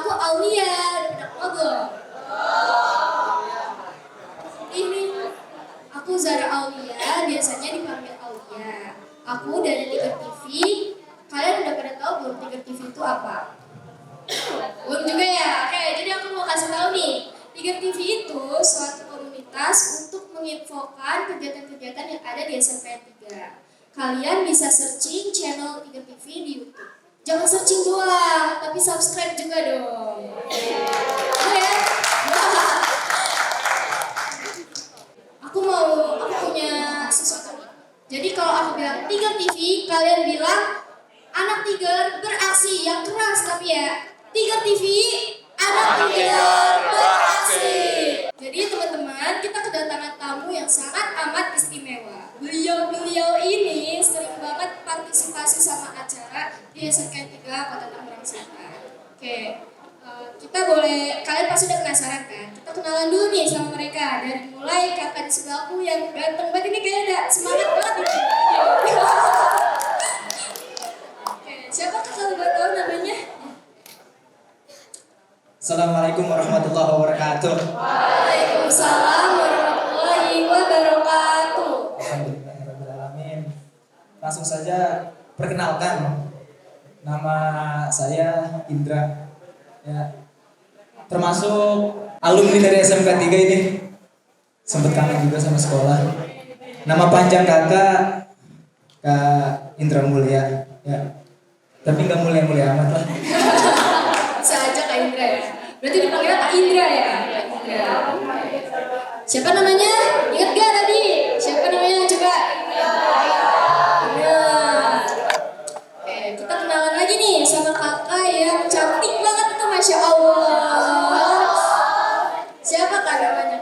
aku Aulia, udah pada kenal belum? Ini aku Zara Aulia, biasanya dipanggil Aulia. Aku dari Tiger TV. Kalian udah pada tahu belum Tiger TV itu apa? Belum juga ya? Oke, jadi aku mau kasih tahu nih. Tiger TV itu suatu komunitas untuk menginfokan kegiatan-kegiatan yang ada di SMPN 3. Kalian bisa searching channel Tiger TV di YouTube. Jangan searching doang, tapi subscribe juga dong. Oke? Aku punya sesuatu nih. Jadi kalau aku bilang Tiger TV, kalian bilang anak Tiger beraksi yang keras tapi ya. Tiger TV, anak Tiger beraksi. Jadi teman-teman, kita kedatangan tamu yang sangat amat istimewa. Beliau ini sering banget partisipasi sama acara di SMK 3 Kota Tangerang Selatan. Oke. Kita boleh, kalian pasti udah penasaran kan? Kita kenalan dulu nih sama mereka. Dari mulai kakak di sebelahku yang ganteng banget ini kayaknya ada semangat banget nih. Oke, siapa kalau boleh tahu namanya? Assalamualaikum warahmatullahi wabarakatuh. Waalaikumsalam warahmatullahi wabarakatuh. Alhamdulillahirrahmanirrahim. Langsung saja perkenalkan, nama saya Indra. Ya, termasuk alumni dari SMK 3 ini. Sempat kangen juga sama sekolah. Nama panjang kakak Kak Indra Mulia. Ya, tapi nggak mulia-mulia amat lah. Bisa aja Kak Indra ya. Berarti dipanggil Kak Indra ya. Kak Indra. Siapa namanya? Ingat gak tadi? Siapa namanya? Coba. Nah. Oke, kita kenalan lagi nih sama kakak yang cantik banget itu, Masya Allah. Siapa kak namanya?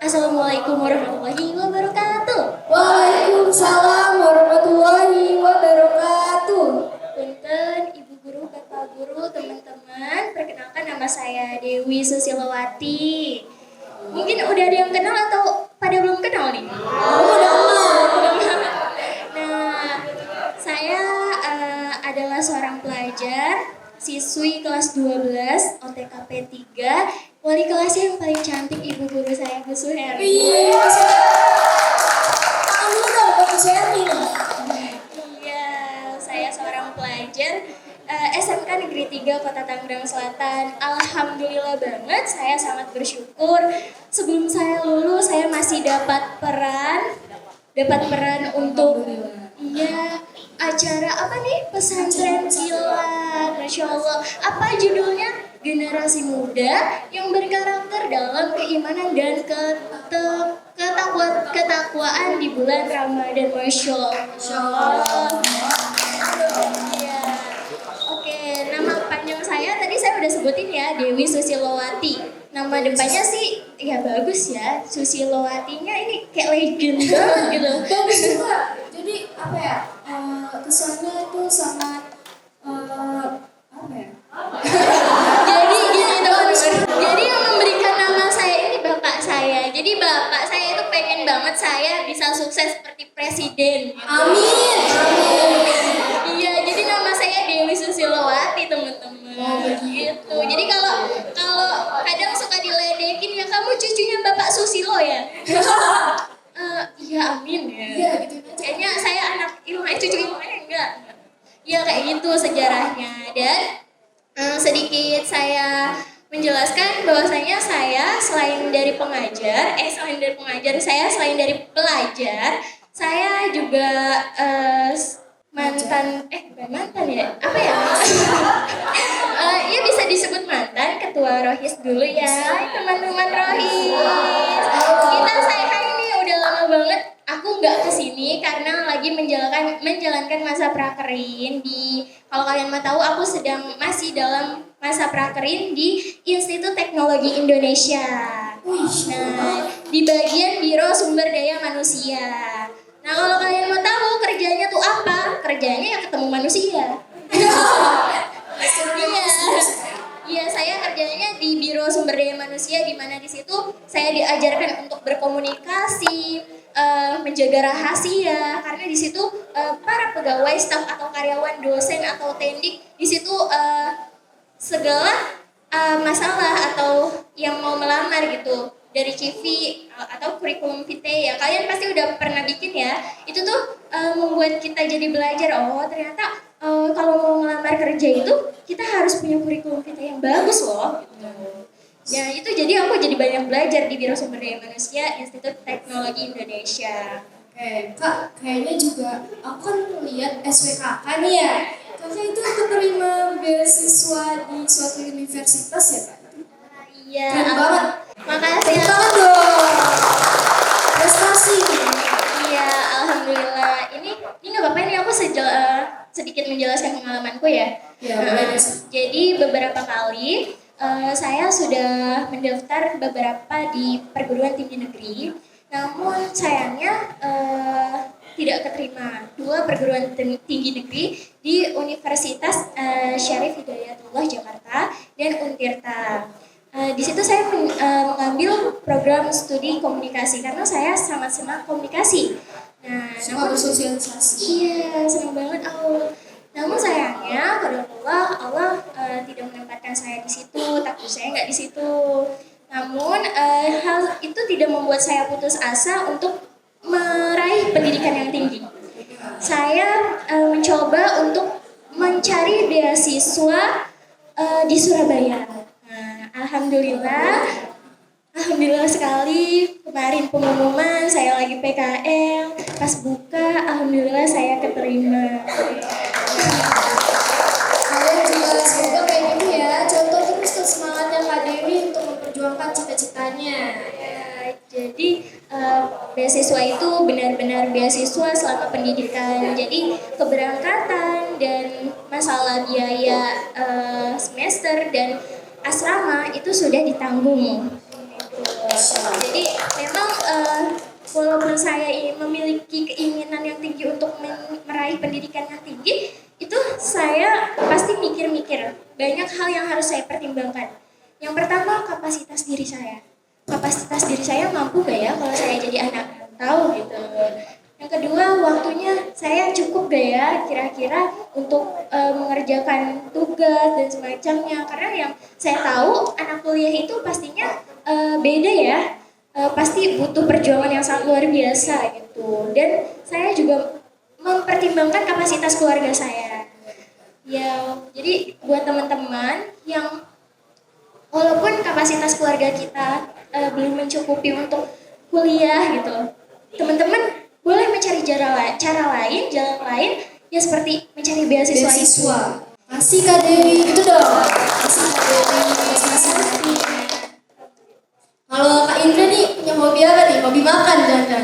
Assalamualaikum warahmatullahi wabarakatuh. Waalaikumsalam warahmatullahi wabarakatuh. Punten, Ibu Guru, Bapak Guru, teman-teman. Perkenalkan nama saya Dewi Susilowati. Mungkin udah ada yang kenal atau pada belum kenal nih? Udah kenal. Nah, saya adalah seorang pelajar, siswi kelas 12, OTKP 3, wali kelasnya yang paling cantik Ibu Guru saya, Bu Suherni. Iya, kamu dong, Bapak Sherly. Iya, saya seorang pelajar SMK Negeri 3 Kota Tangerang Selatan. Alhamdulillah banget, saya sangat bersyukur. Sebelum saya lulus, saya masih dapat peran untuk acara apa nih? Pesantren kilat. Masya Allah. Apa judulnya? Generasi muda yang berkarakter dalam keimanan dan ketakwaan di bulan Ramadan. Masya Allah. Iya. Oke, nama panjang saya tadi saya udah sebutin ya, Dewi Susilowati. Nama depannya sih ya bagus ya, Susilowatinya ini kayak legend banget gitu. Bagus juga. Jadi apa ya? Kesannya itu sangat apa ya? Jadi gini teman-teman. Jadi yang memberikan nama saya ini bapak saya. Jadi bapak saya itu pengen banget saya bisa sukses seperti presiden. Amin. Iya, jadi nama saya Dewi Susilowati teman-teman. Oh, begitu. Jadi kalau kadang suka diledekin ya, kamu cucunya Bapak Susilo ya. Iya amin ya. Iya gitu aja. Kayaknya saya anak cucu ilmunya enggak. Iya kayak gitu sejarahnya. Dan sedikit saya menjelaskan bahwasanya saya selain dari pelajar, selain dari pelajar, saya juga bukan mantan ya, apa ya? Ya bisa disebut mantan ketua Rohis dulu ya, teman-teman Rohis. Kita saya ini udah lama banget. Aku nggak kesini karena lagi menjalankan masa prakerin di. Kalau kalian mau tahu, aku masih dalam masa prakerin di Institut Teknologi Indonesia. Nah, di bagian Biro Sumber Daya Manusia. Nah, kalau kalian mau tahu kerjanya tuh apa? Kerjanya ya ketemu manusia. Iya, saya kerjanya di Biro Sumber Daya Manusia, di mana di situ saya diajarkan untuk berkomunikasi, menjaga rahasia, karena di situ para pegawai, staf atau karyawan, dosen atau tendik di situ segala masalah atau yang mau melamar gitu dari CV atau kurikulum vitae ya, kalian pasti udah pernah bikin ya. Itu tuh membuat kita jadi belajar, oh ternyata kalau mau melamar kerja itu kita harus punya kurikulum vitae yang bagus loh gitu. Ya itu, jadi aku jadi banyak belajar di Biro Sumber Daya Manusia Institut Teknologi Indonesia. Oke, Kak, kayaknya juga aku kan lihat SWKK nih ya. Kakak itu keterima beasiswa di suatu universitas ya, Kak? Iya. Keren banget. Makasih. Tepuk tangan dong. Prestasi. Iya, alhamdulillah. Ini nggak apa-apa, ini aku sedikit menjelaskan pengalamanku ya. Ya, boleh deh. Jadi beberapa kali saya sudah mendaftar beberapa di perguruan tinggi negeri, namun sayangnya tidak keterima 2 perguruan tinggi negeri di Universitas Syarif Hidayatullah Jakarta dan Untirta. Di situ saya mengambil program studi komunikasi karena saya sangat senang komunikasi. Nah, Suka bersosialisasi. iya, senang banget aku. Namun sayangnya, Allah tidak menempatkan saya di situ, takdir saya nggak di situ. Namun hal itu tidak membuat saya putus asa untuk meraih pendidikan yang tinggi. Saya mencoba untuk mencari beasiswa di Surabaya. Nah, alhamdulillah sekali, kemarin pengumuman saya lagi PKL, pas buka alhamdulillah saya keterima. Kalian juga semoga kayak gitu ya. Contoh terus semangatnya Kak Dewi untuk memperjuangkan cita-citanya. Ya, jadi beasiswa itu benar-benar beasiswa selama pendidikan. Jadi keberangkatan dan masalah biaya semester dan asrama itu sudah ditanggung. Jadi memang walaupun saya memiliki keinginan yang tinggi untuk meraih pendidikan yang tinggi, itu saya pasti mikir-mikir banyak hal yang harus saya pertimbangkan. Yang pertama, kapasitas diri saya. Kapasitas diri saya mampu gak ya kalau saya jadi anak rantau gitu. Yang kedua, waktunya saya cukup gak ya kira-kira untuk mengerjakan tugas dan semacamnya. Karena yang saya tahu anak kuliah itu pastinya beda ya. Pasti butuh perjuangan yang sangat luar biasa gitu. Dan saya juga mempertimbangkan kapasitas keluarga saya. Ya, jadi buat teman-teman yang walaupun kapasitas keluarga kita belum mencukupi untuk kuliah gitu, teman-teman boleh mencari jalan lain ya, seperti mencari beasiswa. Kasih Kak Dewi gitu dong. Kasih Kak Dewi. Kasih. Kalau Kak Indra nih punya hobi apa nih? Hobi makan jangan.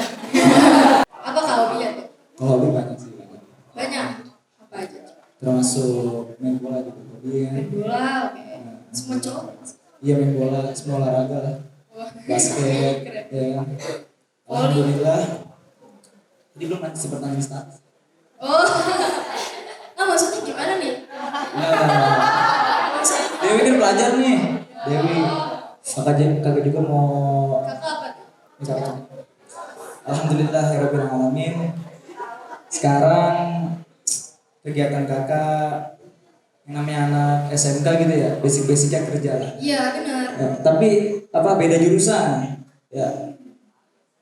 Apa Kak hobinya tuh? Kalau hobi banyak sih, banyak. Banyak. Apa aja? Termasuk main bola juga hobi ya. Main bola, oke. Semua cowok. Iya, main bola, semua olahraga lah. Basket, Keren. ya. Alhamdulillah. Jadi belum nanti sempat nangis status. Oh. Nah, maksudnya gimana nih? Dewi kan pelajar nih. Dewi. Kakak juga mau. Kakak apa tuh? Misalkan. Alhamdulillah Rabbil Alamin. Sekarang kegiatan kakak yang namanya anak SMK gitu ya, basic-basicnya kerja lah. Iya, benar. Ya, tapi beda jurusan. Ya.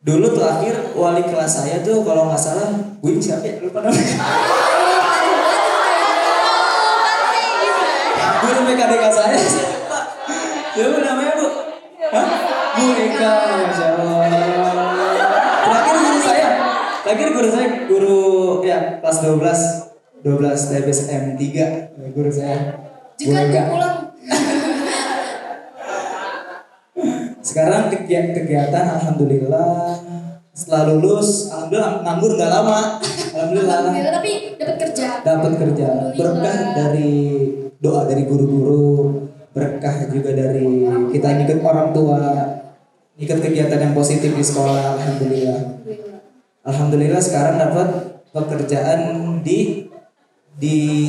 Dulu terakhir wali kelas saya tuh kalau nggak salah, gue siapa ya? Lupa namanya. Guru PKDK saya siapa? Siapa namanya Bu? Hah? Bu Eka, Masya Allah. Terakhir guru ya kelas 12 TBSM 3 guru saya. Bu Juga Eka. pulang. Sekarang kegiatan alhamdulillah setelah lulus, alhamdulillah nganggur nggak lama. Alhamdulillah Tapi dapat kerja. dapat kerja. Berkah dari doa dari guru-guru, berkah juga dari kita ikut orang tua, ikut kegiatan yang positif di sekolah. Alhamdulillah sekarang dapat pekerjaan di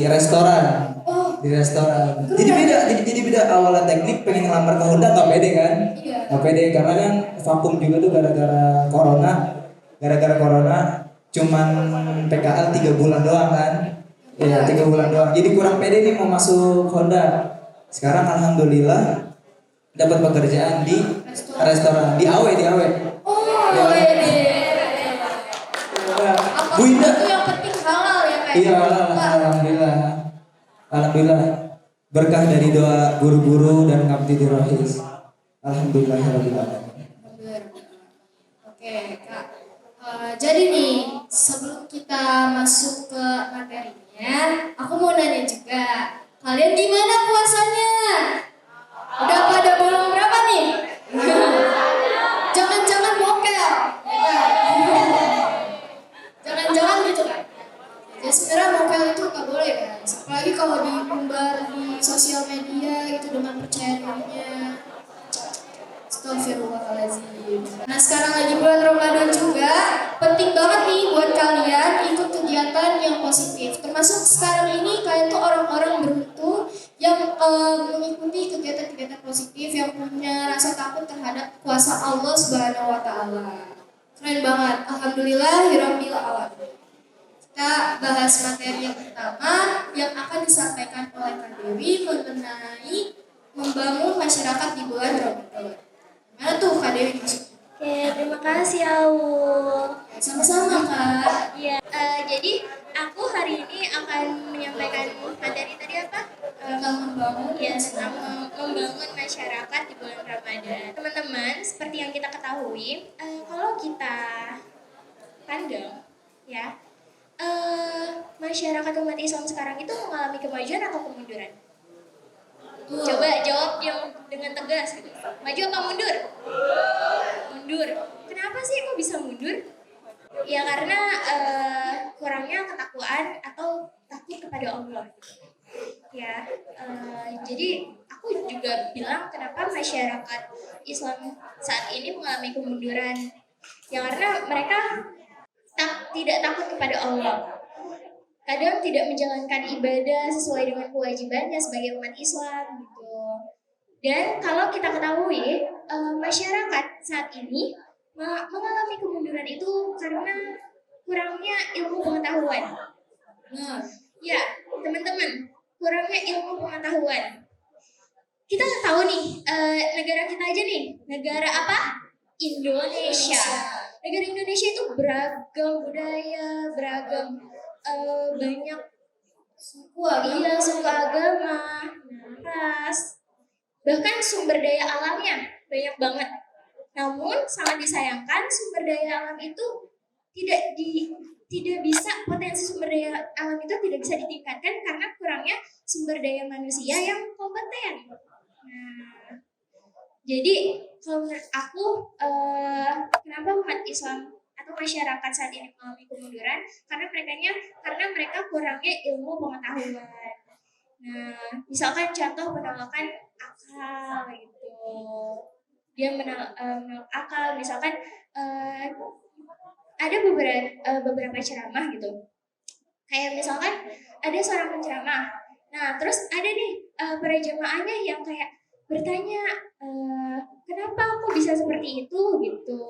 restoran. Di restoran. Jadi beda awalnya teknik pengen ngelamar ke Honda nggak pede kan? Iya. Nggak pede karena kan vakum juga tuh gara-gara corona. Cuman PKL 3 bulan doang kan? Iya 3 bulan doang. Jadi kurang pede nih mau masuk Honda. Sekarang alhamdulillah dapat pekerjaan di restoran di Awe di Awe. Oh, Ya. ini. Ya. Apa Bu Indah. itu yang penting halal ya kayak. Iya, alhamdulillah. Alhamdulillah berkah dari doa guru-guru dan ngabdi di Rohis. Alhamdulillahirabbil alamin. Oke, Kak. Jadi nih, sebelum kita masuk ke materinya, aku mau nanya juga. Kalian gimana puasanya? Udah pada bolong berapa nih? Jangan-jangan mokel. Jangan-jangan gitu kan. Ya sebenarnya mokel itu nggak boleh kan. Apalagi kalau diumbar di sosial media gitu dengan percaya dirinya. Astagfirullahaladzim. Nah sekarang lagi bulan Ramadan juga, penting banget nih buat kalian ikut kegiatan yang positif. Termasuk sekarang ini kalian tuh orang-orang beruntung yang mengikuti kegiatan-kegiatan positif yang punya rasa takut terhadap kuasa Allah Subhanahu Wa Taala. Keren banget. Alhamdulillahirabbil alamin. Kita bahas materi yang pertama yang akan disampaikan oleh Kak Dewi mengenai membangun masyarakat di bulan Ramadan. Mana tuh Kak Dewi? Oke, terima kasih Aul. Sama-sama Kak. Ya, jadi aku hari ini akan menyampaikan materi tadi apa? Tentang membangun Ya, tentang membangun masyarakat di bulan Ramadan. Teman-teman, seperti yang kita ketahui, kalau kita pandang, ya, masyarakat umat Islam sekarang itu mengalami kemajuan atau kemunduran? Coba jawab yang dengan tegas gitu. Maju apa mundur? Mundur. Kenapa sih kok bisa mundur? Ya karena kurangnya ketakwaan atau takut kepada Allah. Ya, jadi aku juga bilang kenapa masyarakat Islam saat ini mengalami kemunduran. Ya karena mereka tidak takut kepada Allah. Kadang tidak menjalankan ibadah sesuai dengan kewajibannya sebagai umat Islam gitu. Dan kalau kita ketahui masyarakat saat ini mengalami kemunduran itu karena kurangnya ilmu pengetahuan. Nah, Ya, teman-teman, kurangnya ilmu pengetahuan. Kita tahu nih, negara kita aja nih, negara apa? Indonesia. Negara Indonesia itu beragam budaya, beragam banyak suku agama. suku agama, ras, bahkan sumber daya alamnya banyak banget. Namun sangat disayangkan sumber daya alam itu tidak bisa, potensi sumber daya alam itu tidak bisa ditingkatkan karena kurangnya sumber daya manusia yang kompeten. Nah, jadi kalau menurut aku kenapa umat Islam atau masyarakat saat ini mengalami kemunduran karena mereka kurangnya ilmu pengetahuan. Nah, misalkan contoh penolakan akal gitu. Dia menolak akal, misalkan ada beberapa ceramah gitu. Kayak misalkan ada seorang penceramah. Nah, terus ada nih para jemaahnya yang kayak bertanya, kenapa kok bisa seperti itu gitu.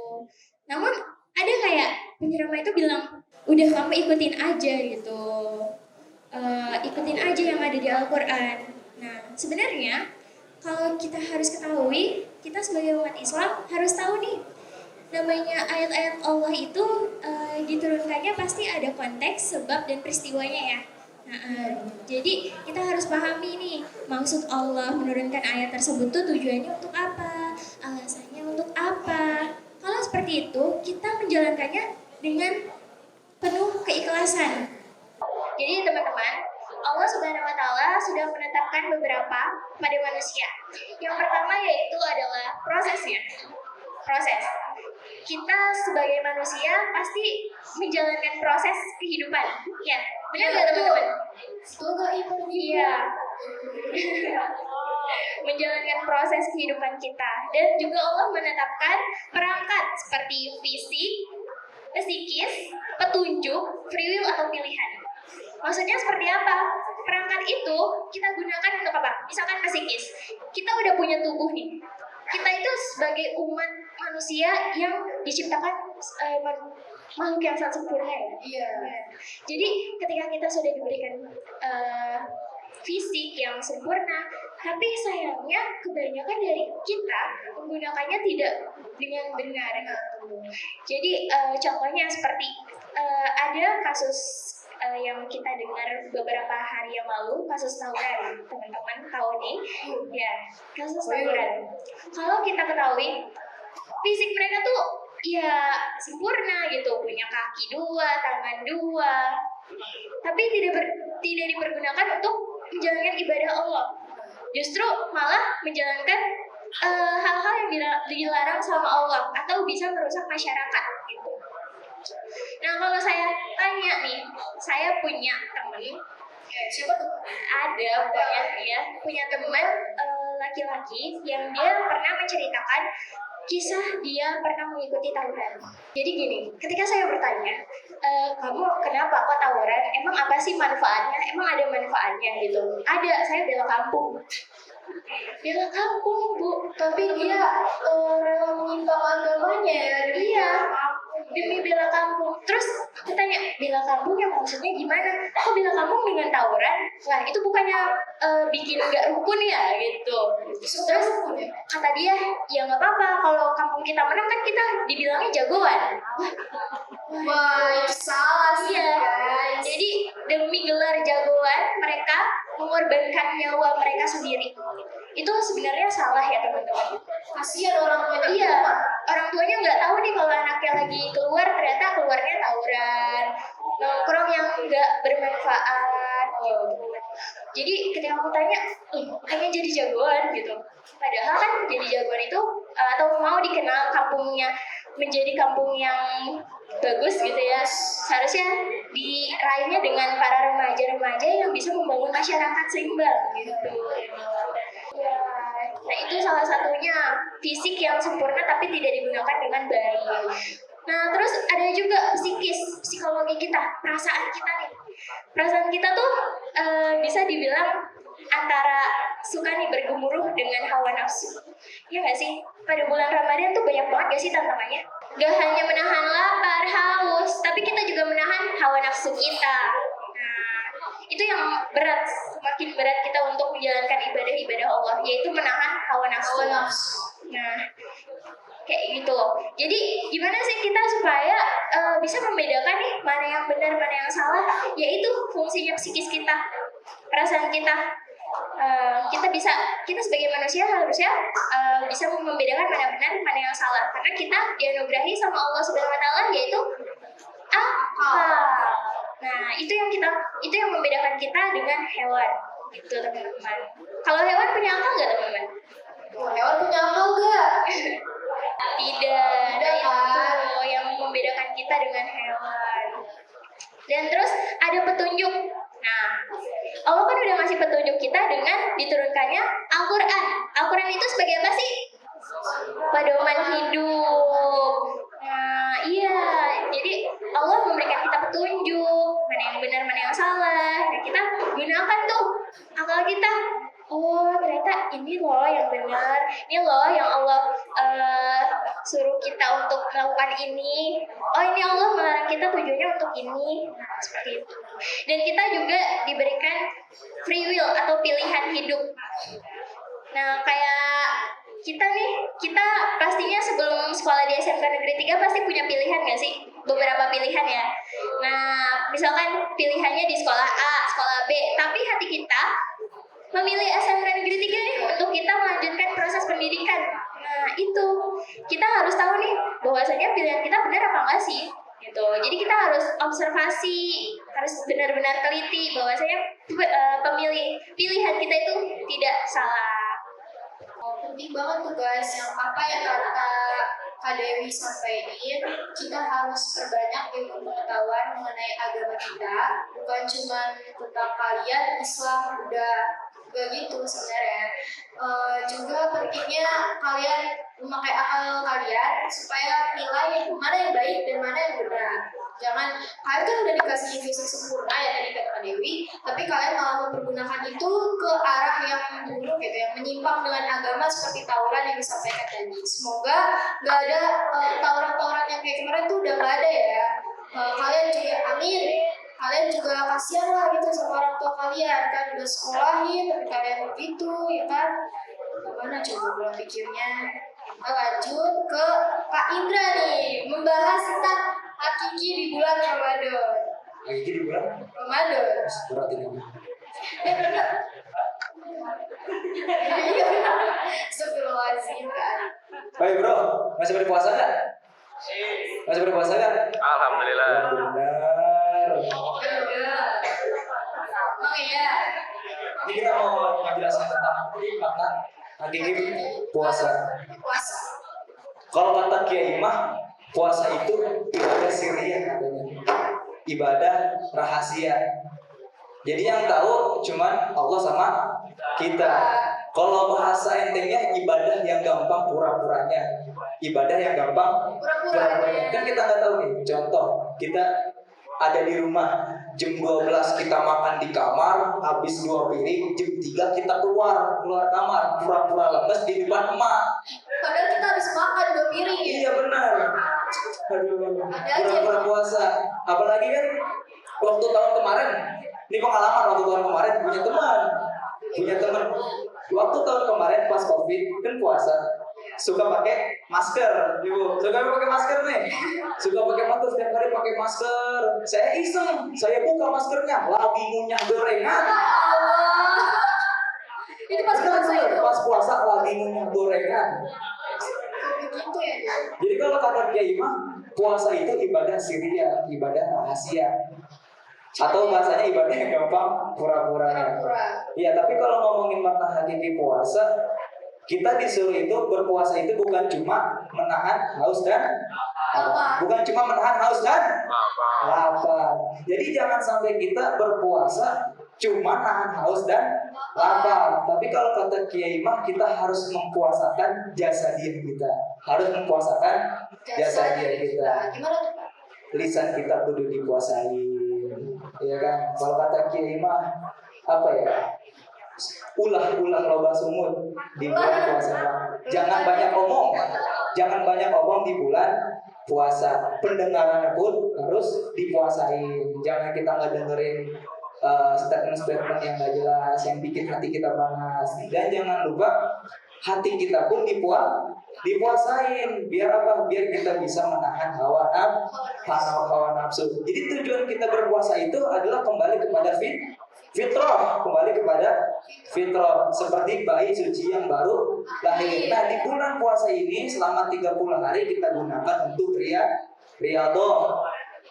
Namun ada kayak penceramah itu bilang, udah kamu ikutin aja gitu. Ikutin aja yang ada di Al-Quran. Nah, sebenarnya kalau kita harus ketahui, kita sebagai umat Islam harus tahu nih, namanya ayat-ayat Allah itu diturunkannya pasti ada konteks, sebab, dan peristiwanya ya. Nah, jadi kita harus pahami nih, maksud Allah menurunkan ayat tersebut tuh tujuannya untuk apa, alasannya untuk apa. Kalau seperti itu, kita menjalankannya dengan penuh keikhlasan. Jadi teman-teman, Allah Subhanahu wa Ta'ala sudah menetapkan beberapa pada manusia. Yang pertama yaitu adalah prosesnya. Proses. Kita sebagai manusia pasti menjalankan proses kehidupan. Ya, benar nggak teman-teman? Semoga itu Iya. Menjalankan proses kehidupan kita. Dan juga Allah menetapkan perangkat seperti fisik, psikis, petunjuk, free will atau pilihan. Maksudnya seperti apa? Perangkat itu kita gunakan untuk apa? Misalkan psikis. Kita udah punya tubuh nih. Kita itu sebagai umat manusia yang diciptakan makhluk yang sangat sempurna ya. Iya. Jadi ketika kita sudah diberikan fisik yang sempurna, Tapi sayangnya kebanyakan dari kita menggunakannya tidak dengan benar gitu. Jadi contohnya seperti ada kasus yang kita dengar beberapa hari yang lalu, kasus tawuran. Teman-teman tahu nih? Ya, kasus tawuran. Kalau kita ketahui fisik mereka tuh ya sempurna gitu, punya kaki dua, tangan dua, tapi tidak dipergunakan untuk menjalankan ibadah Allah. Justru malah menjalankan hal-hal yang dilarang sama Allah atau bisa merusak masyarakat gitu. Nah, kalau saya tanya nih, saya punya temen, Siapa tuh? ada banyak ya, punya teman laki-laki yang dia pernah menceritakan kisah dia pernah mengikuti tawuran. Jadi gini, ketika saya bertanya, kamu kenapa kok tawuran? Emang apa sih manfaatnya? Emang ada manfaatnya gitu? Ada, saya bela kampung. Bela kampung, Bu. Tapi dia rela menyimpang agamanya ya. Iya, demi bela kampung. Terus aku tanya, bela kampung yang maksudnya gimana? Kok bela kampung dengan tawuran? Wah, itu bukannya bikin nggak rukun ya gitu. Terus kata dia, ya nggak apa-apa. Kalau kampung kita menang kan kita dibilangnya jagoan. Wah, itu salah sih, Iya. guys. Jadi demi gelar jagoan mereka mengorbankan nyawa mereka sendiri. Itu sebenarnya salah ya teman-teman. Kasihan orang tuanya. Iya, orang tuanya nggak tahu nih kalau anaknya lagi keluar ternyata keluarnya tawuran, nongkrong yang nggak bermanfaat. Gitu. Jadi ketika aku tanya, pengen jadi jagoan gitu. Padahal kan jadi jagoan itu atau mau dikenal kampungnya menjadi kampung yang bagus gitu ya. Seharusnya diraihnya dengan para remaja-remaja yang bisa membangun masyarakat seimbang gitu. Ya, nah itu salah satunya fisik yang sempurna tapi tidak digunakan dengan baik. Nah terus ada juga psikologi kita, perasaan kita nih. Perasaan kita tuh bisa dibilang antara suka nih bergemuruh dengan hawa nafsu. Ya nggak sih? Pada bulan Ramadan tuh banyak banget gak sih tantangannya? Gak hanya menahan lapar, haus, tapi kita juga menahan hawa nafsu kita. Nah, itu yang berat, semakin berat kita untuk menjalankan ibadah-ibadah Allah, yaitu menahan hawa nafsu. Nah, kayak gitu loh. Jadi gimana sih kita supaya bisa membedakan nih mana yang benar, mana yang salah? Yaitu fungsinya psikis kita, perasaan kita. Kita sebagai manusia harusnya bisa membedakan mana benar, mana yang salah. Karena kita dianugerahi sama Allah Subhanahu Wa Taala yaitu akal. Nah, itu yang membedakan kita dengan hewan. Gitu teman-teman. Kalau hewan punya akal nggak teman-teman? Hewan punya akal gak? Tidak. Nah, kan? itu yang membedakan kita dengan hewan. Dan terus ada petunjuk. Nah, Allah kan udah ngasih petunjuk kita dengan diturunkannya Al-Quran. Al-Quran itu sebagai apa sih? Pedoman hidup. Nah, iya. Jadi Allah memberikan kita petunjuk mana yang benar, mana yang salah. Nah, kita gunakan tuh akal kita. Oh, ternyata ini loh yang benar. Ini loh yang Allah suruh kita untuk melakukan ini. Oh, ini Allah melarang kita tujuannya untuk ini. Nah, seperti itu. Dan kita juga diberikan free will atau pilihan hidup. Nah, kayak kita pastinya sebelum sekolah di SMK Negeri 3 pasti punya pilihan nggak sih? Beberapa pilihan ya. Nah, misalkan pilihannya di sekolah A, sekolah B, tapi hati kita memilih SMK Negeri 3 nih untuk kita melanjutkan proses pendidikan. Nah, itu kita harus tahu nih bahwasanya pilihan kita benar apa enggak sih? Gitu. Jadi kita harus observasi, harus benar-benar teliti bahwasanya pilihan kita itu tidak salah. Penting banget tuh guys, yang apa yang kata Kak Dewi sampaikan, kita harus perbanyak ilmu pengetahuan mengenai agama kita, bukan cuma tentang kalian Islam udah gak gitu sebenarnya. Juga pentingnya kalian memakai akal kalian supaya nilai mana yang baik dan mana yang benar. Jangan, kalian kan udah dikasih fisik sempurna ya tadi kata Kak Dewi, tapi kalian malah mempergunakan itu ke arah yang buruk gitu, yang menyimpang dengan agama seperti tawuran yang disampaikan tadi. Semoga gak ada tawuran-tawuran yang kayak kemarin tuh udah gak ada ya. Kalian juga amin. kalian juga kasihan lah gitu sama orang tua kalian kan udah sekolahin tapi kalian begitu ya kan. Gimana coba pola pikirnya? Kita lanjut ke Kak Indra nih membahas tentang hakiki di bulan Ramadan. Lagi di bulan Ramadan. berat ini. Bener. Astagfirullahaladzim kan. Baik bro, masih berpuasa nggak? Masih berpuasa nggak? Alhamdulillah. Ya benar. Emang iya. Ini kita mau menjelaskan tentang makna hakiki puasa. Puasa. Kalau kata Kiai mah, puasa itu ibadah sirriyah katanya. Ibadah rahasia. Jadi yang tahu cuman Allah sama kita. Kalau bahasa entengnya ibadah yang gampang pura-puranya. Ibadah yang gampang pura-puranya. Kan kita nggak tahu nih. Contoh, kita ada di rumah jam 12 kita makan di kamar, habis 2 piring, jam 3 kita keluar kamar, pura-pura lemes di depan emak. Padahal kita habis makan 2 piring ya. Iya benar. Aduh, pura-pura puasa. Apalagi kan waktu tahun kemarin, ini pengalaman waktu tahun kemarin punya teman. Waktu tahun kemarin pas COVID kan puasa, suka pakai masker, ibu. Suka pakai masker nih. Suka pakai masker setiap hari pakai masker. Saya iseng, saya buka maskernya, lagi ngunyah gorengan. Allah. Ini pas puasa itu. Pas puasa lagi ngunyah gorengan. Begitu ya. Jadi kalau kata Kiai mah, puasa itu ibadah sirriyah, ibadah rahasia. Atau bahasanya ibadah yang gampang pura-puranya. Iya, tapi kalau ngomongin makna hakiki puasa, kita disuruh itu berpuasa itu bukan cuma menahan haus dan bukan cuma menahan haus dan lapar. Jadi jangan sampai kita berpuasa cuma nahan haus dan lapar. Tapi kalau kata Kiai mah, kita harus mempuasakan jasadiah kita. Harus mempuasakan jasadiah kita. Gimana tuh Pak? Lisan kita kudu dikuasai. Ya kan? Kalau kata Kiai mah apa ya? Ulah loba sumut di bulan puasa. Jangan banyak omong. Jangan banyak omong di bulan puasa. Pendengarannya pun harus dikuasain. Jangan kita nggak dengerin statement-statement yang nggak jelas, yang bikin hati kita panas. Dan jangan lupa hati kita pun dipuasain. Biar apa? Biar kita bisa menahan hawa nafsu. Jadi tujuan kita berpuasa itu adalah kembali kepada fitrah, seperti bayi suci yang baru lahir. Nah, di bulan puasa ini selama 30 hari kita gunakan untuk riyadhah.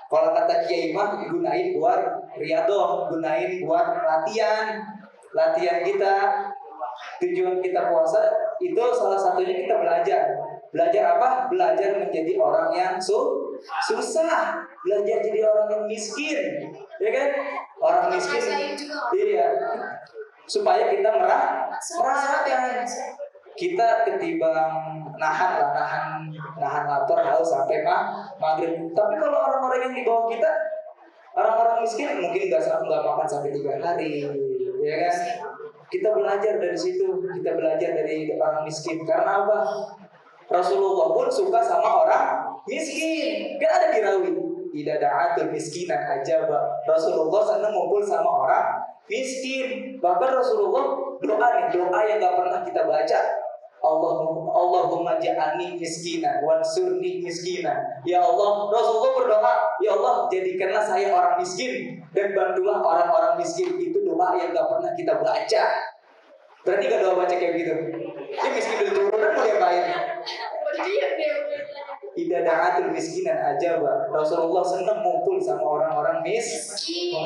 Kalau kata Kiai mah gunain buat riyadhah, gunain buat latihan kita. Tujuan kita puasa itu salah satunya kita belajar. Belajar apa? Belajar menjadi orang yang susah. Belajar jadi orang yang miskin. Ya kan? Orang miskin. Iya. Supaya kita merasakan. Kita ketimbang nahan lapar haus sampai maghrib. Tapi kalau orang-orang yang di bawah kita, orang-orang miskin mungkin nggak makan sampai 3 hari, ya kan? Kita belajar dari situ, kita belajar dari orang miskin. Karena apa? Rasulullah pun suka sama orang miskin. Kan ada di rawi, idza da'atul miskinan ajaba. Rasulullah senang ngumpul sama orang miskin. Bahkan Rasulullah doa yang nggak pernah kita baca. Allahumma ja'alni miskinan wansurni miskinan. Ya Allah, Rasulullah berdoa, ya Allah jadikanlah saya orang miskin dan bantulah orang-orang miskin. Itu doa yang gak pernah kita baca. Berarti gak doa baca kayak gitu. Ini miskin dari turunan mau diapain? Idza da'atul miskinan aja, Pak. Rasulullah senang ngumpul sama orang-orang miskin.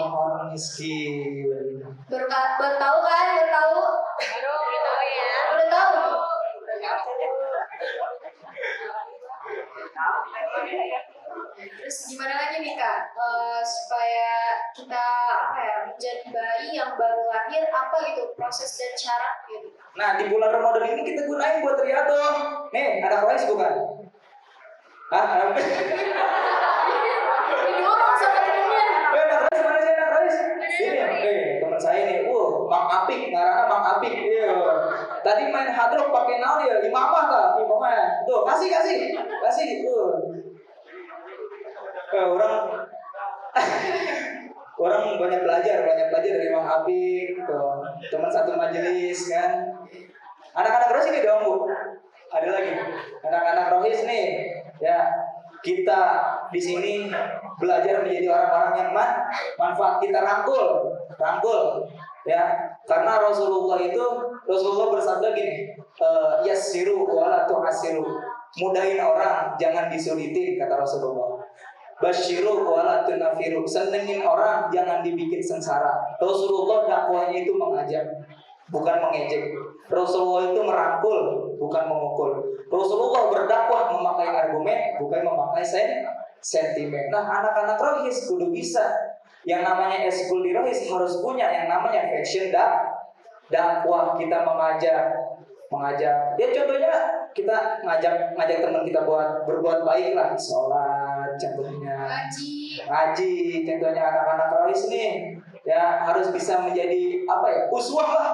Baru tahu kan? Baru tahu ya. Baru tahu. Terus gimana lagi nih Kak, supaya kita menjadi bayi yang baru lahir, apa gitu proses dan syarat gitu? Nah, di bulan Ramadan ini kita gunain buat riyadhah. Nih, anak Rois bukan? Hah? Didorong sama temennya. Anak Rois mana sih anak Rois? Ini, teman saya nih. Mang Apik, ngarana Mang Apik. Iya. Tadi main hadrock pakai naon ya? Imamah tah, imamah. Tuh, kasih. Tuh. Orang orang banyak belajar dari Mang Apik tuh, teman satu majelis kan. Anak-anak rohis ini dong Bu, ada lagi anak-anak rohis nih ya. Kita di sini belajar menjadi orang-orang yang manfaat, kita rangkul ya, karena Rasulullah bersabda gini, yassiru wala tu'assiru, mudahin orang jangan disulitin kata Rasulullah. Basyiru wala tunafiru, senengin orang jangan dibikin sengsara. Rasulullah dakwahnya itu mengajak, bukan mengejek. Rasulullah itu merangkul, bukan memukul. Rasulullah berdakwah memakai argumen, bukan memakai sentimen. Nah, anak-anak rohis kudu bisa. Yang namanya eskul di rohis harus punya yang namanya fashion dakwah. Kita mengajak. Ya contohnya kita ngajak teman kita buat berbuat baik lah, sholat contohnya, ngaji contohnya. Anak-anak rohis nih ya harus bisa menjadi apa ya, uswah lah.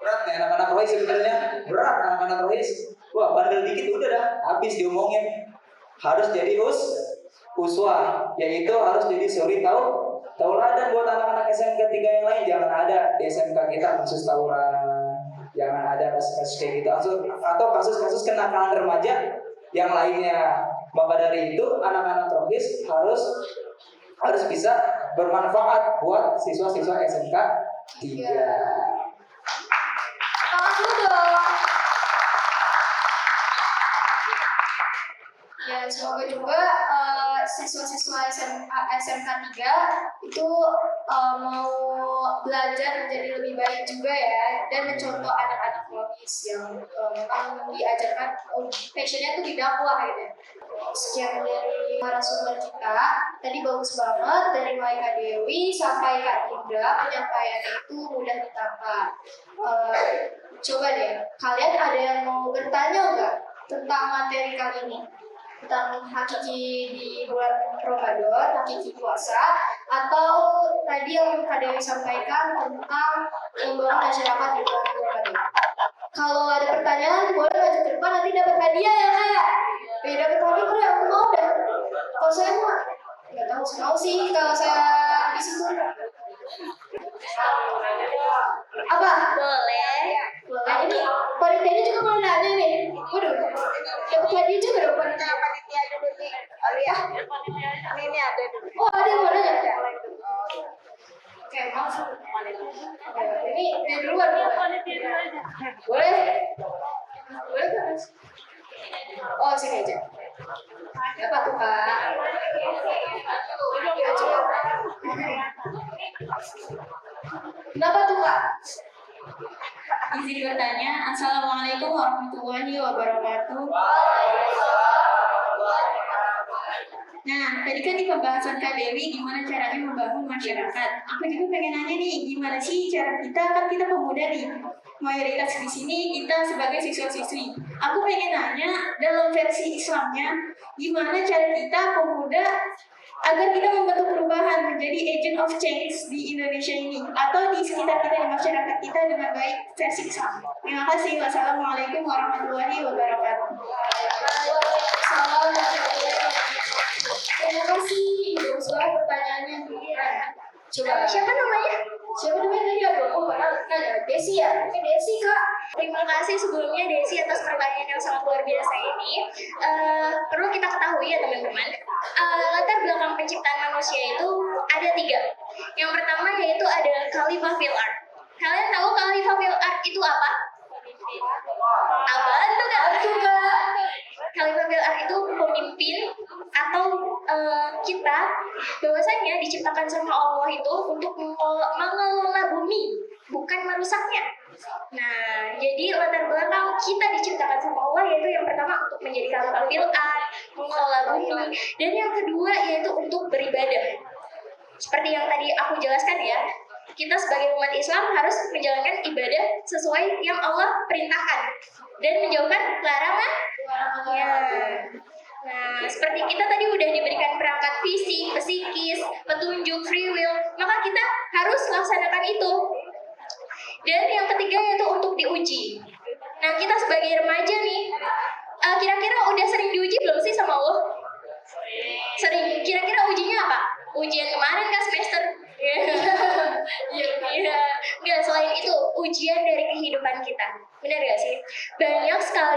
Berat nih anak-anak rohis sebenarnya, berat anak-anak rohis. Wah, bandel dikit udah dah habis diomongin. Harus jadi uswah, yaitu harus jadi suri tauladan buat anak-anak SMK 3 yang lain. Jangan ada di SMK kita kasus tawuran, jangan ada kasus-kasus kayak gitu, atau kasus-kasus kenakalan remaja yang lainnya. Maka dari itu anak-anak rohis harus bisa bermanfaat buat siswa-siswa SMK 3. Tangan dulu dong. Ya, semoga juga siswa-siswa SMK 3 itu mau belajar menjadi lebih baik juga ya, dan mencontoh anak-anak rohis yang memang diajarkan passionnya tuh di dakwah gitu ya. Sekian dari narasumber kita, tadi bagus banget dari mulai Kak Dewi sampai Kak Indra, penyampaiannya itu mudah ditangkap. Coba deh, kalian ada yang mau bertanya nggak tentang materi kali ini? Tentang hakiki di bulan Ramadan, hakiki puasa, atau tadi yang Kak Dewi sampaikan tentang membangun masyarakat di bulan Ramadan. Kalau ada pertanyaan, boleh maju ke depan, nanti dapat hadiah ya Kak. Dapat hadiah boleh, aku mau deh. Kalau saya mau, nggak tahu, mau sih kalau saya di situ. Apa? Boleh. Ini panitianya juga boleh nanya nih. Waduh, dapat hadiah juga dong panitia. Panitia dulu nih. Alia. Ini ada dulu. Oh, ada yang mau nanya? Oke, maaf. Ini dia duluan. Boleh? Boleh kan? Oh, sini aja. Apa tuh Kak? Kenapa tuh Kak? Izin bertanya, Assalamualaikum warahmatullahi wabarakatuh. Nah, tadi kan di pembahasan Kak Dewi gimana caranya membangun masyarakat. Aku juga pengen nanya nih, gimana sih cara kita, kan kita pemuda nih, mayoritas di sini kita sebagai siswa-siswi. Aku pengen nanya dalam versi Islamnya, gimana cara kita pemuda agar kita membentuk perubahan menjadi agent of change di Indonesia ini atau di sekitar kita, di masyarakat kita dengan baik versi Islam. Terima kasih. Wassalamualaikum warahmatullahi wabarakatuh. Terima kasih. Bagus banget pertanyaannya. Coba. Siapa namanya? Siapa namanya tadi? Aku nanya. Desi ya? Oke, Desi Kak. Terima kasih sebelumnya Desi atas pertanyaan yang sangat luar biasa ini. Perlu kita ketahui ya teman-teman, latar belakang penciptaan manusia itu ada 3. Yang pertama yaitu ada Khalifah fil ard. Kalian tahu Khalifah fil ard itu apa? Apaan tuh Kak? Khalifah fil ard itu pemimpin atau kita bahwasanya diciptakan sama Allah itu untuk mengelola bumi, bukan merusaknya. Nah, jadi latar belakang kita diciptakan sama Allah yaitu yang pertama untuk menjadi khalifah fil ard, mengelola bumi, dan yang kedua yaitu untuk beribadah. Seperti yang tadi aku jelaskan ya, kita sebagai umat Islam harus menjalankan ibadah sesuai yang Allah perintahkan dan menjauhkan larangan. Ya. Nah, seperti kita tadi udah diberikan perangkat fisik, psikis, petunjuk, free will, maka kita harus laksanakan itu. Dan yang ketiga yaitu untuk diuji. Nah, kita sebagai remaja nih, kira-kira udah sering diuji belum sih sama Allah? Sering. Kira-kira ujinya apa? Ujian kemarin kan semester. Ya.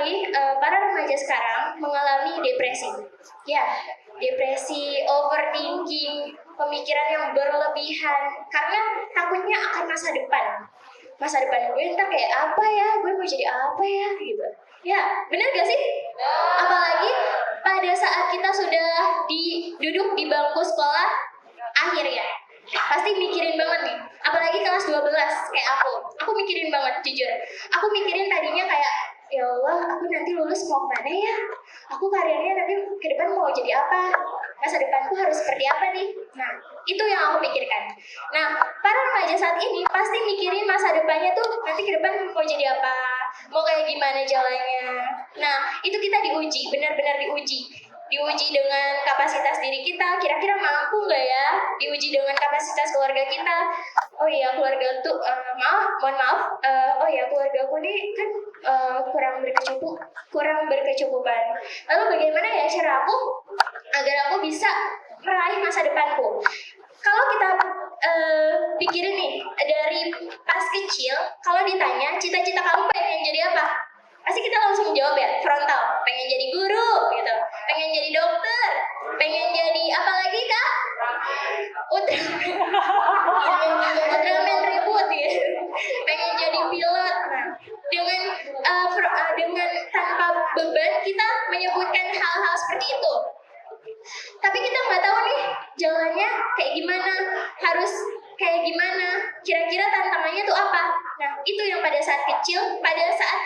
sekali para remaja sekarang mengalami depresi. Ya, depresi, overthinking, pemikiran yang berlebihan karena takutnya akan masa depan. Masa depan gue ntar kayak apa ya? Gue mau jadi apa ya? Gitu. Ya, bener gak sih? Apalagi pada saat kita sudah duduk di bangku sekolah akhir ya. Pasti mikirin banget nih. Apalagi kelas 12 kayak aku. Aku mikirin banget jujur. Aku mikirin tadinya kayak ya Allah, aku nanti lulus mau kemana ya? Aku karirnya nanti ke depan mau jadi apa? Masa depanku harus seperti apa nih? Nah, itu yang aku pikirkan. Nah, para remaja saat ini pasti mikirin masa depannya tuh nanti ke depan mau jadi apa? Mau kayak gimana jalannya? Nah, itu kita diuji, benar-benar diuji. Diuji dengan kapasitas diri kita, kira-kira mampu nggak ya? Diuji dengan kapasitas keluarga kita. Oh iya, keluarga tuh, mohon maaf. Oh iya, keluarga aku nih kan kurang berkecukupan. Lalu bagaimana ya cara aku agar aku bisa meraih masa depanku? Kalau kita pikirin nih dari pas kecil, kalau ditanya cita-cita kamu pengen jadi apa? Pasti kita langsung jawab ya, frontal. Pengen jadi guru gitu, pengen jadi dokter, pengen jadi apa lagi kak? Ultraman ribut gitu. Pengen jadi pilot. Nah, dengan tanpa beban kita menyebutkan hal-hal seperti itu. Tapi kita nggak tahu nih jalannya kayak gimana, harus kayak gimana, kira-kira tantangannya tuh apa. Nah, itu yang pada saat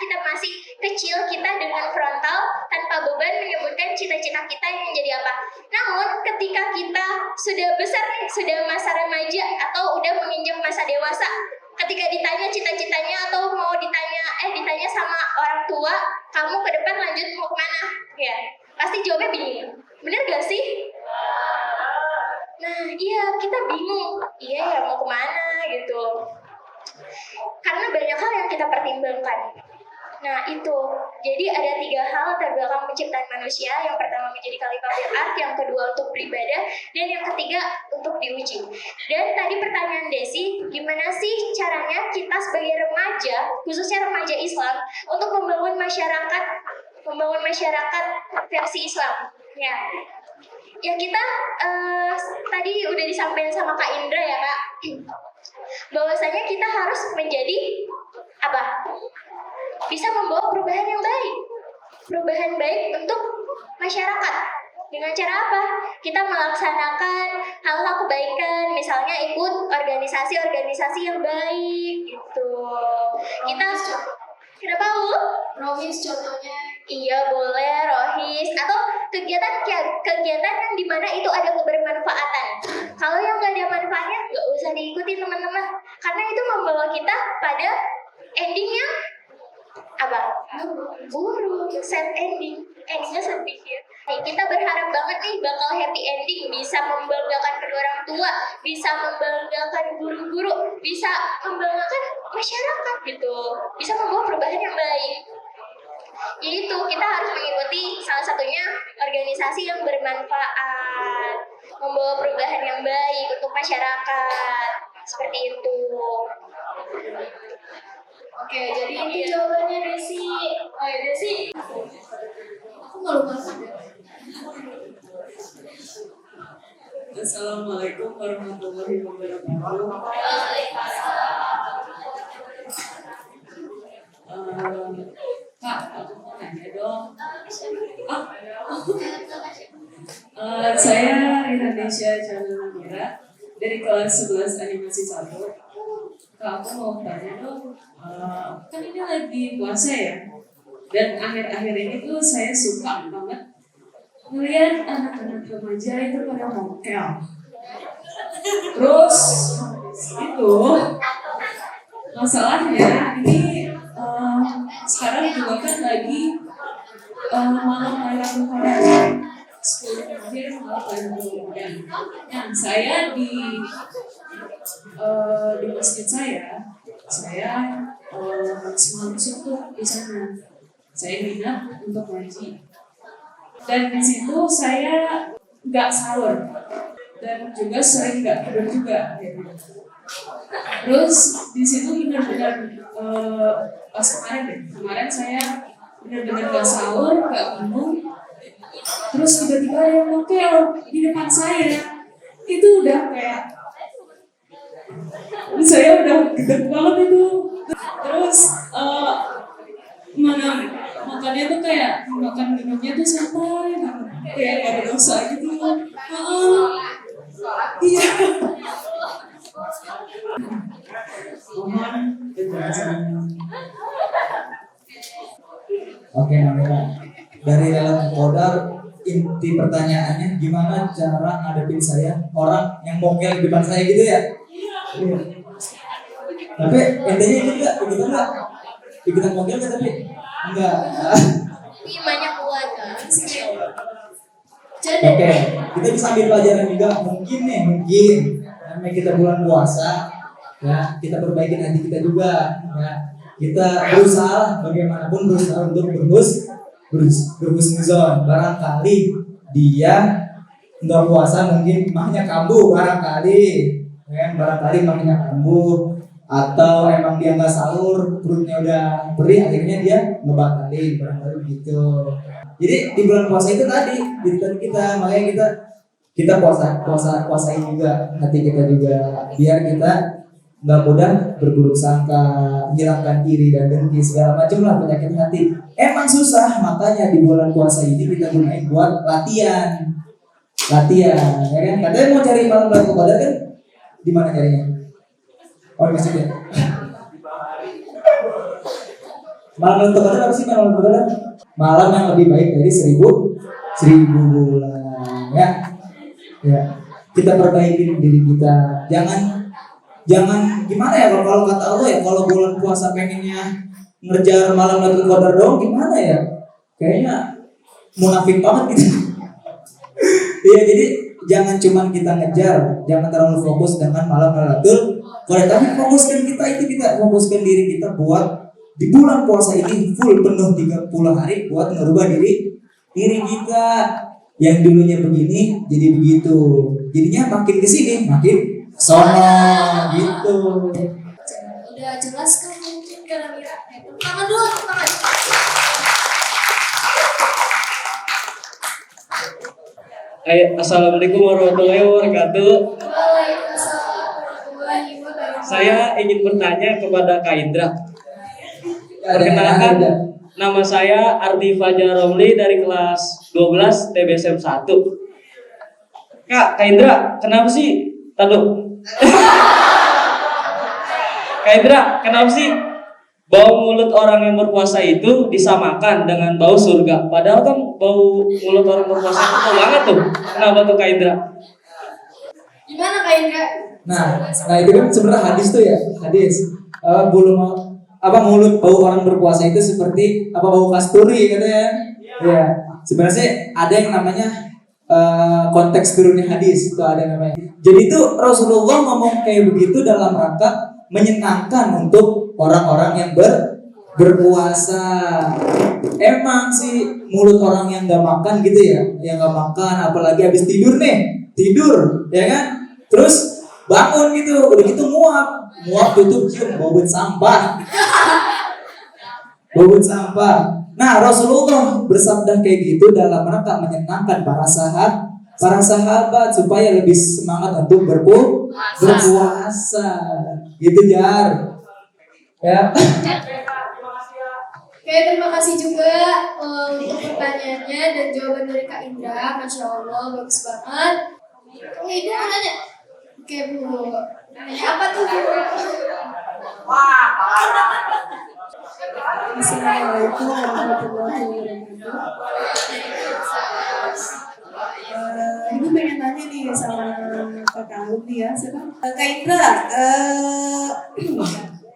kita masih kecil, kita dengan frontal tanpa beban menyebutkan cita-cita kita yang menjadi apa. Namun ketika kita sudah besar nih, sudah masa remaja atau udah menginjak masa dewasa, ketika ditanya cita-citanya atau mau ditanya sama orang tua, kamu ke depan lanjut mau kemana? Ya, pasti jawabnya bingung. Bener gak sih? Nah, iya, kita bingung. Iya ya, mau kemana gitu. Karena banyak hal yang kita pertimbangkan. Nah, itu. Jadi ada 3 hal latar belakang penciptaan manusia. Yang pertama menjadi khalifah fil ard, yang kedua untuk beribadah, dan yang ketiga untuk diuji. Dan tadi pertanyaan Desi, gimana sih caranya kita sebagai remaja, khususnya remaja Islam, untuk membangun masyarakat versi Islam? Ya kita tadi udah disampaikan sama Kak Indra ya Kak, bahwasanya kita harus menjadi apa? Bisa membawa perubahan yang baik, perubahan baik untuk masyarakat. Dengan cara apa? Kita melaksanakan hal-hal kebaikan, misalnya ikut organisasi-organisasi yang baik gitu. Kita kenapa lu? Rohis contohnya. Iya boleh Rohis, atau kegiatan yang dimana itu ada kebermanfaatan. Kalau yang nggak ada manfaatnya nggak usah diikuti teman-teman, karena itu membawa kita pada ending yang apa? Buruk, sad endingnya sedih ya. Nih, kita berharap banget nih bakal happy ending, bisa membanggakan kedua orang tua, bisa membanggakan guru-guru, bisa membanggakan masyarakat gitu, bisa membawa perubahan yang baik. Yaitu kita harus mengikuti salah satunya organisasi yang bermanfaat, membawa perubahan yang baik untuk masyarakat, seperti itu. Oke, jadi itu jawabannya Desi. Oh ya Desi. Aku malu banget. Assalamualaikum warahmatullahi wabarakatuh. Kak, aku mau nanya dong. Saya Indonesia Channel Mira dari kelas 11 animasi 1. Kak, aku mau tanya dong. Kan ini lagi puasa ya. Dan akhir-akhir ini tuh saya suka banget melihat anak-anak remaja itu pada mokel. Terus itu masalahnya ini sekarang juga kan lagi malam Lailatul 10 akhir malam Lailatul. Nah, saya di masjid saya semalam tuh di sana. Saya minat untuk ngaji. Dan di situ saya nggak sahur dan juga sering nggak tidur juga. Gitu. Terus di situ benar-benar pas kemarin saya benar-benar gak sahur, gak minum. Terus tiba-tiba ada yang mokel di depan saya. Itu udah kayak saya udah gedeg banget itu. Terus mana makannya tuh kayak makan minumnya tuh santai banget, kayak gak ada dosa gitu. Iya. Mohon penjelasannya. Oke, Namira. Dari dalam kodar, inti pertanyaannya gimana cara ngadepin saya orang yang mokel di depan saya gitu ya? Iya. Tapi intinya itu enggak? Ikutan mokel nggak tapi? Enggak. Imannya kuat kan. Jadi Oke, kita bisa ambil pelajaran juga. Mungkin namanya kita bulan puasa, ya kita perbaikin hati kita juga, ya kita berusaha bagaimanapun berusaha untuk berhusnuzon. Barangkali dia nggak puasa, mungkin mahnya kambuh barangkali, ya barangkali mahnya kambuh, atau emang dia nggak sahur, perutnya udah perih, akhirnya dia ngebatalin barangkali gitu. Jadi di bulan puasa itu tadi kita, makanya kita puasain juga hati kita juga, biar kita nggak mudah berburuk sangka, hilangkan iri dan dengki segala macam lah penyakit hati. Emang susah, makanya di bulan puasa ini kita gunain buat latihan, ya kan? Katanya mau cari malam Lailatul Qadar kan? Di mana carinya? Oh, di masjid ya. Malam Lailatul Qadar apa sih malam Lailatul Qadar? Malam yang lebih baik dari seribu bulan, ya. Kita perbaikin diri kita. Jangan gimana ya, kalau kata Allah ya, kalau bulan puasa pengennya ngejar malam Lailatul Qadar dong, gimana ya? Kayaknya munafik banget gitu. Iya, jadi jangan cuman kita ngejar, jangan terlalu fokus dengan malam Lailatul Qadar, tapi fokuskan diri kita buat di bulan puasa ini full penuh 30 hari buat ngerubah diri kita yang dulunya begini jadi begitu. Jadinya makin kesini makin sono gitu. udah jelas kan mungkin karena Mira. Tepuk tangan dulu, tepuk tangan. Assalamualaikum warahmatullahi wabarakatuh. Waalaikumsalam warahmatullahi wabarakatuh. Saya ingin bertanya kepada Kak Indra. Perkenalkan, nama saya Ardi Fajar Romli dari kelas 12 TBSM 1. Kak Indra, kenapa sih? Tadu. Kak Indra, kenapa sih bau mulut orang yang berpuasa itu disamakan dengan bau surga? Padahal kan bau mulut orang berpuasa itu bau banget tuh. Kenapa tuh Kak Indra? Gimana Kak Indra? Nah itu kan sebenarnya hadis tuh ya, mulut bau orang berpuasa itu seperti bau kasturi katanya. Ya, sebenarnya sih ada yang namanya konteks turunnya hadis itu ada namanya. Jadi itu Rasulullah ngomong kayak begitu dalam rangka menyenangkan untuk orang-orang yang berpuasa. Emang sih mulut orang yang nggak makan gitu ya, yang nggak makan, apalagi habis tidur, ya kan? Terus bangun gitu, udah gitu muap tutup cium bau sampah. Nah, Rasulullah bersabda kayak gitu dalam rangka menyenangkan para sahabat supaya lebih semangat untuk berpuasa. Gitu Jar. Ya. Oke, terima kasih juga untuk pertanyaannya dan jawaban dari Kak Indra. Masya Allah, bagus banget. Ibu mau nanya? Oke Bu, nanya apa tuh Bu? Assalamualaikum warahmatullahi wabarakatuh. Ibu pengen nanya nih sama kakak alumni ya. Kak Indra,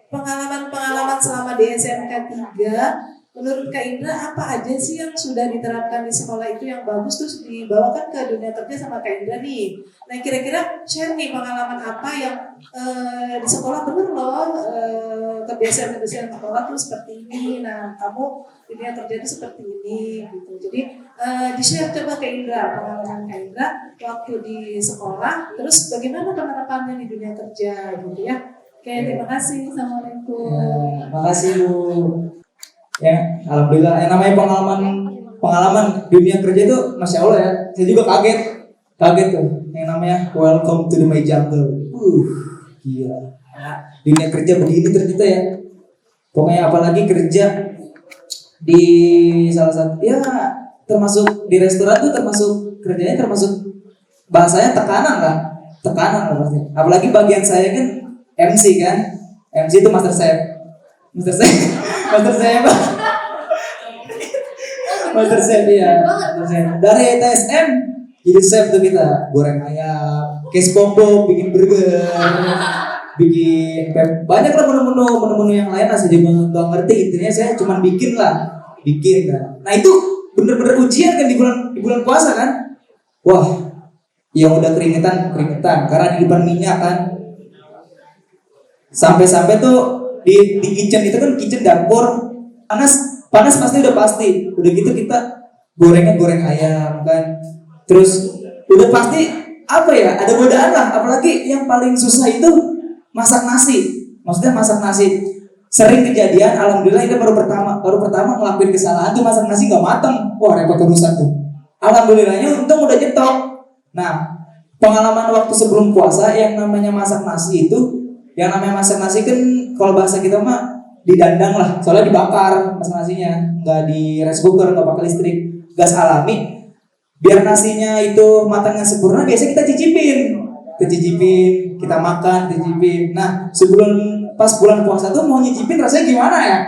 pengalaman selama di SMK 3, menurut Kak Indra apa aja sih yang sudah diterapkan di sekolah itu yang bagus terus dibawakan ke dunia kerja sama Kak Indra nih? Nah kira-kira share nih pengalaman apa yang di sekolah bener loh, kebiasaan sekolah tuh seperti ini. Nah kamu di dunia kerja itu seperti ini gitu. Jadi di-share coba Kak Indra pengalaman Kak Indra waktu di sekolah, terus bagaimana penerapannya di dunia kerja gitu ya. Oke, terima kasih. Assalamualaikum. Ya, makasih Bu. Ya, alhamdulillah. Yang namanya pengalaman dunia kerja itu masya Allah ya. Saya juga kaget tuh. Yang namanya welcome to the my jungle. Gila. Dunia kerja begini ternyata ya. Pokoknya apalagi kerja di salah satu ya termasuk di restoran tuh termasuk kerjanya termasuk bahasanya tekanan lah pasti. Apalagi bagian saya kan MC kan. MC itu master chef. Master chef. Master chef ya. Master chef. Dari TSM jadi chef tuh kita goreng ayam, case pompo, bikin burger, banyak lah menu-menu yang lain lah. Saya juga nggak ngerti, intinya saya cuma bikin kan. Nah itu bener-bener ujian kan di bulan puasa kan. Wah, yang udah keringetan karena di depan minyak kan. Sampai tuh di kitchen itu kan kitchen dapur panas pasti udah gitu kita goreng ayam kan. Terus udah pasti apa ya, ada godaan lah. Apalagi yang paling susah itu masak nasi. Maksudnya masak nasi sering kejadian. Alhamdulillah ini baru pertama ngelakuin kesalahan tuh masak nasi nggak mateng. Wah, repot urusan tuh. Alhamdulillahnya untung udah nyetok. Nah, pengalaman waktu sebelum puasa yang namanya masak nasi kan kalau bahasa kita mah didandang lah. Soalnya dibakar masak nasinya, nggak di rice cooker, nggak pakai listrik, gas alami. Biar nasinya itu matangnya sempurna, biasanya kita cicipin, kita makan, Nah, pas bulan puasa tuh mau nyicipin rasanya gimana ya?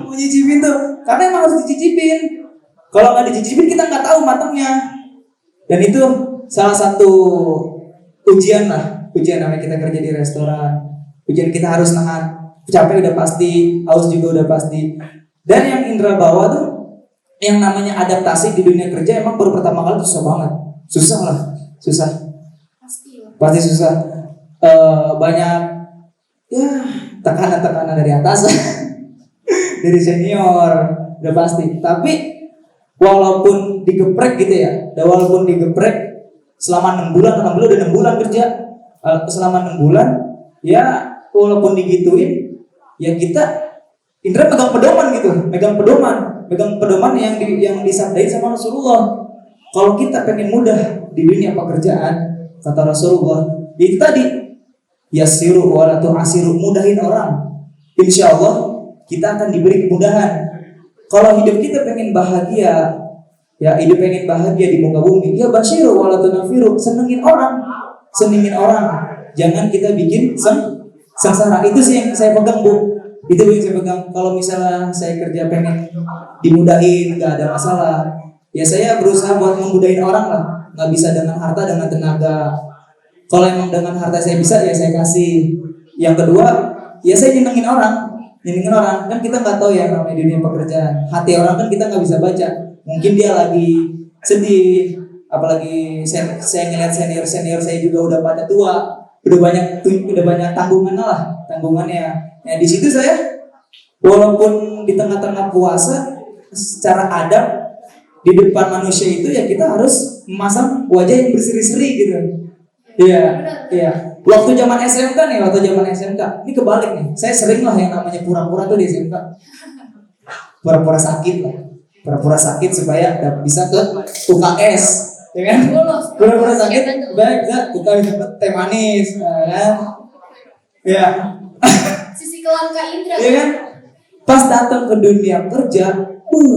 Mau nyicipin tuh, karena emang harus dicicipin. Kalau nggak dicicipin kita nggak tahu matangnya. Dan itu salah satu ujian namanya kita kerja di restoran. Ujian kita harus nahan, capek udah pasti, haus juga udah pasti. Dan yang Indra bawa tuh yang namanya adaptasi di dunia kerja emang baru pertama kali susah banget. Susah. Pasti susah. Banyak ya tekanan dari atas, dari senior, udah pasti. Tapi walaupun digeprek gitu ya, selama 6 bulan, alhamdulillah udah 6 bulan kerja. Selama 6 bulan, ya walaupun digituin, ya kita Indra pegang pedoman yang disabdain sama Rasulullah. Kalau kita pengen mudah di dunia pekerjaan, kata Rasulullah, itu tadi yasiru wala tu'asiru, mudahin orang. Insya Allah kita akan diberi kemudahan. Kalau hidup kita pengen bahagia, di muka bumi, ya basyiru wala tunafiru, senengin orang. Jangan kita bikin sengsara. Itu sih yang saya pegang, Bu. Kalau misalnya saya kerja pengen dimudahin, nggak ada masalah, ya saya berusaha buat memudahin orang lah. Nggak bisa dengan harta, dengan tenaga. Kalau emang dengan harta saya bisa, ya saya kasih. Yang kedua, ya saya nyenengin orang. Kan kita nggak tahu ya namanya dunia pekerjaan. Hati orang kan kita nggak bisa baca. Mungkin dia lagi sedih, apalagi saya ngeliat senior saya juga udah pada tua, udah banyak tanggungannya. Nah di situ saya walaupun di tengah-tengah puasa, secara adab di depan manusia itu ya kita harus memasang wajah yang berseri-seri gitu. Iya. Waktu zaman SMK, ini kebalik nih. Saya sering lah yang namanya pura-pura tuh di SMK. Pura-pura sakit supaya bisa ke UKS, ya kan? Pura-pura sakit, baik gak? UKS dapat teh manis, kan? Ya. Sisi kelam Kak Indra. Iya kan? Pas datang ke dunia kerja,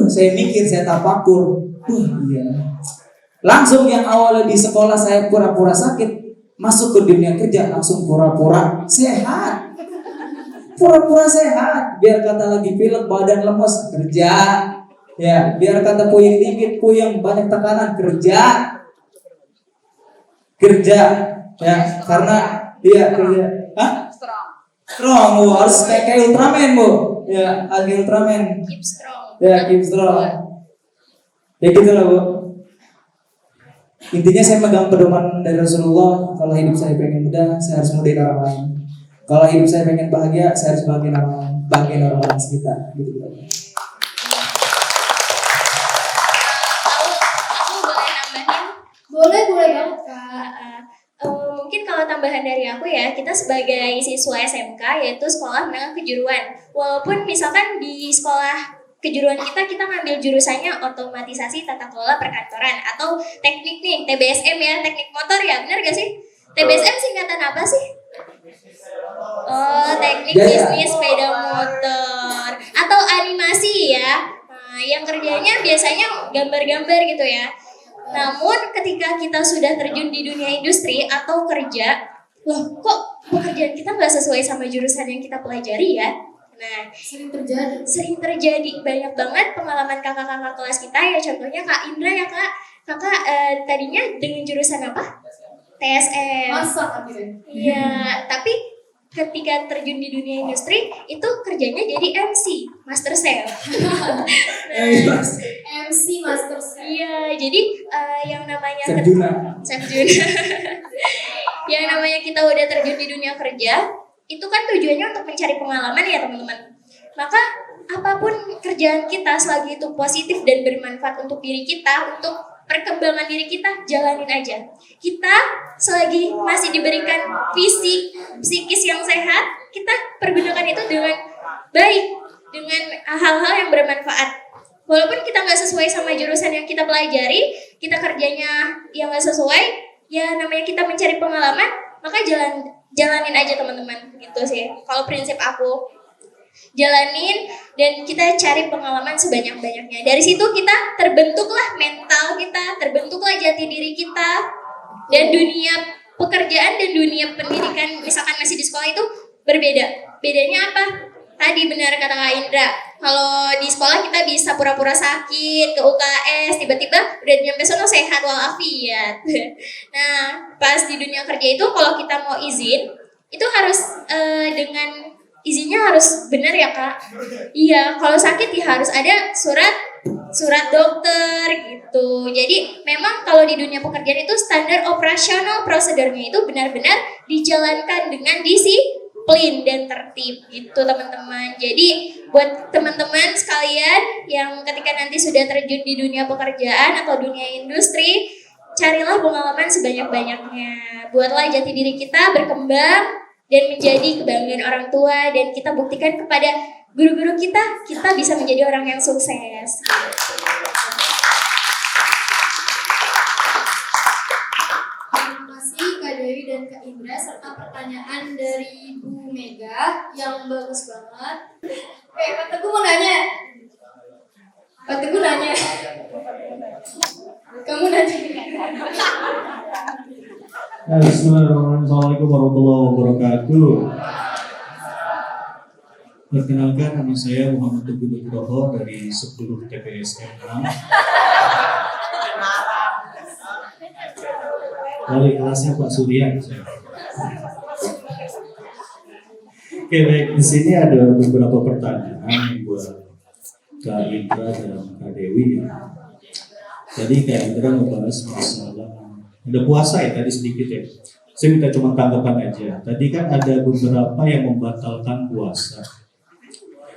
saya mikir, saya tafakur. Iya. Langsung yang awalnya di sekolah saya pura-pura sakit, masuk ke dunia kerja langsung pura-pura sehat. Biar kata lagi pilek, badan lemes, kerja. Ya, biar kata puyeng dikit, puyeng, banyak tekanan, kerja. Ya, karena dia kerja. Hah? Strong, Bu. Harus kayak Ultraman, Bu. Ya, kayak Ultraman. Keep strong. Ya, keep strong. Ya gitu lah, Bu. Intinya saya megang pedoman dari Rasulullah. Kalau hidup saya pengen mudah, saya harus mudahin orang lain. Kalau hidup saya pengen bahagia, saya harus bahagiain orang sekitar. Gitu. Aku boleh nambahin? Boleh banget Kak. Mungkin kalau tambahan dari aku ya, kita sebagai siswa SMK yaitu sekolah menengah kejuruan. Walaupun misalkan di sekolah kejuruan kita ngambil jurusannya otomatisasi tata kelola perkantoran atau teknik nih, TBSM ya, teknik motor ya, benar gak sih? TBSM singkatan apa sih? Oh, teknik bisnis sepeda motor atau animasi ya. Nah, yang kerjanya biasanya gambar-gambar gitu ya. Namun ketika kita sudah terjun di dunia industri atau kerja, loh kok pekerjaan kita nggak sesuai sama jurusan yang kita pelajari ya? Nah, sering terjadi banyak banget pengalaman kakak-kakak kelas kita ya, contohnya Kak Indra ya Kak. Kakak tadinya dengan jurusan apa? TSM. Masak akhirnya. Iya, tapi ketika terjun di dunia industri itu kerjanya jadi MC, Master Chef. Nah, MC Master Chef. iya, jadi yang namanya Chef Juna. Chef Juna. Yang namanya kita udah terjun di dunia kerja, itu kan tujuannya untuk mencari pengalaman ya teman-teman. Maka apapun kerjaan kita selagi itu positif dan bermanfaat untuk diri kita, untuk perkembangan diri kita, jalanin aja. Kita selagi masih diberikan fisik, psikis yang sehat, kita pergunakan itu dengan baik, dengan hal-hal yang bermanfaat. Walaupun kita nggak sesuai sama jurusan yang kita pelajari, kita kerjanya yang nggak sesuai, ya namanya kita mencari pengalaman, maka jalanin aja teman-teman, gitu sih. Kalau prinsip aku, jalanin dan kita cari pengalaman sebanyak-banyaknya. Dari situ kita terbentuklah mental kita, terbentuklah jati diri kita, dan dunia pekerjaan dan dunia pendidikan misalkan masih di sekolah itu berbeda. Bedanya apa? Tadi benar kata Kak Indra, kalau di sekolah kita bisa pura-pura sakit ke UKS, tiba-tiba udah nyampe sono sehat walafiat. Nah, pas di dunia kerja itu kalau kita mau izin, itu harus dengan izinnya harus benar ya Kak. Iya, kalau sakit ya harus ada surat dokter gitu. Jadi memang kalau di dunia pekerjaan itu standar operasional prosedurnya itu benar-benar dijalankan dengan disiplin dan tertib gitu teman-teman. Jadi buat teman-teman sekalian yang ketika nanti sudah terjun di dunia pekerjaan atau dunia industri, carilah pengalaman sebanyak-banyaknya. Buatlah jati diri kita berkembang dan menjadi kebanggaan orang tua, dan kita buktikan kepada guru-guru kita bisa menjadi orang yang sukses. Terima kasih Kak Dewi dan Kak Indra serta pertanyaan dari Bu Mega yang bagus banget. Pak Teguh mau nanya. Pak Teguh nanya. Kamu nanya. Bismillahirrahmanirrahim. Assalamualaikum warahmatullahi wabarakatuh. Perkenalkan, nama saya Muhammad Teguh Nugroho dari 10 TPSM 6. Wali kelasnya Pak Surya. Oke, baik. Di sini ada beberapa pertanyaan buat Kak Indra dan Kak Dewi. Tadi Kak Indra membahas masalah ada puasa ya tadi sedikit ya. Saya minta cuma tanggapan aja. Tadi kan ada beberapa yang membatalkan puasa.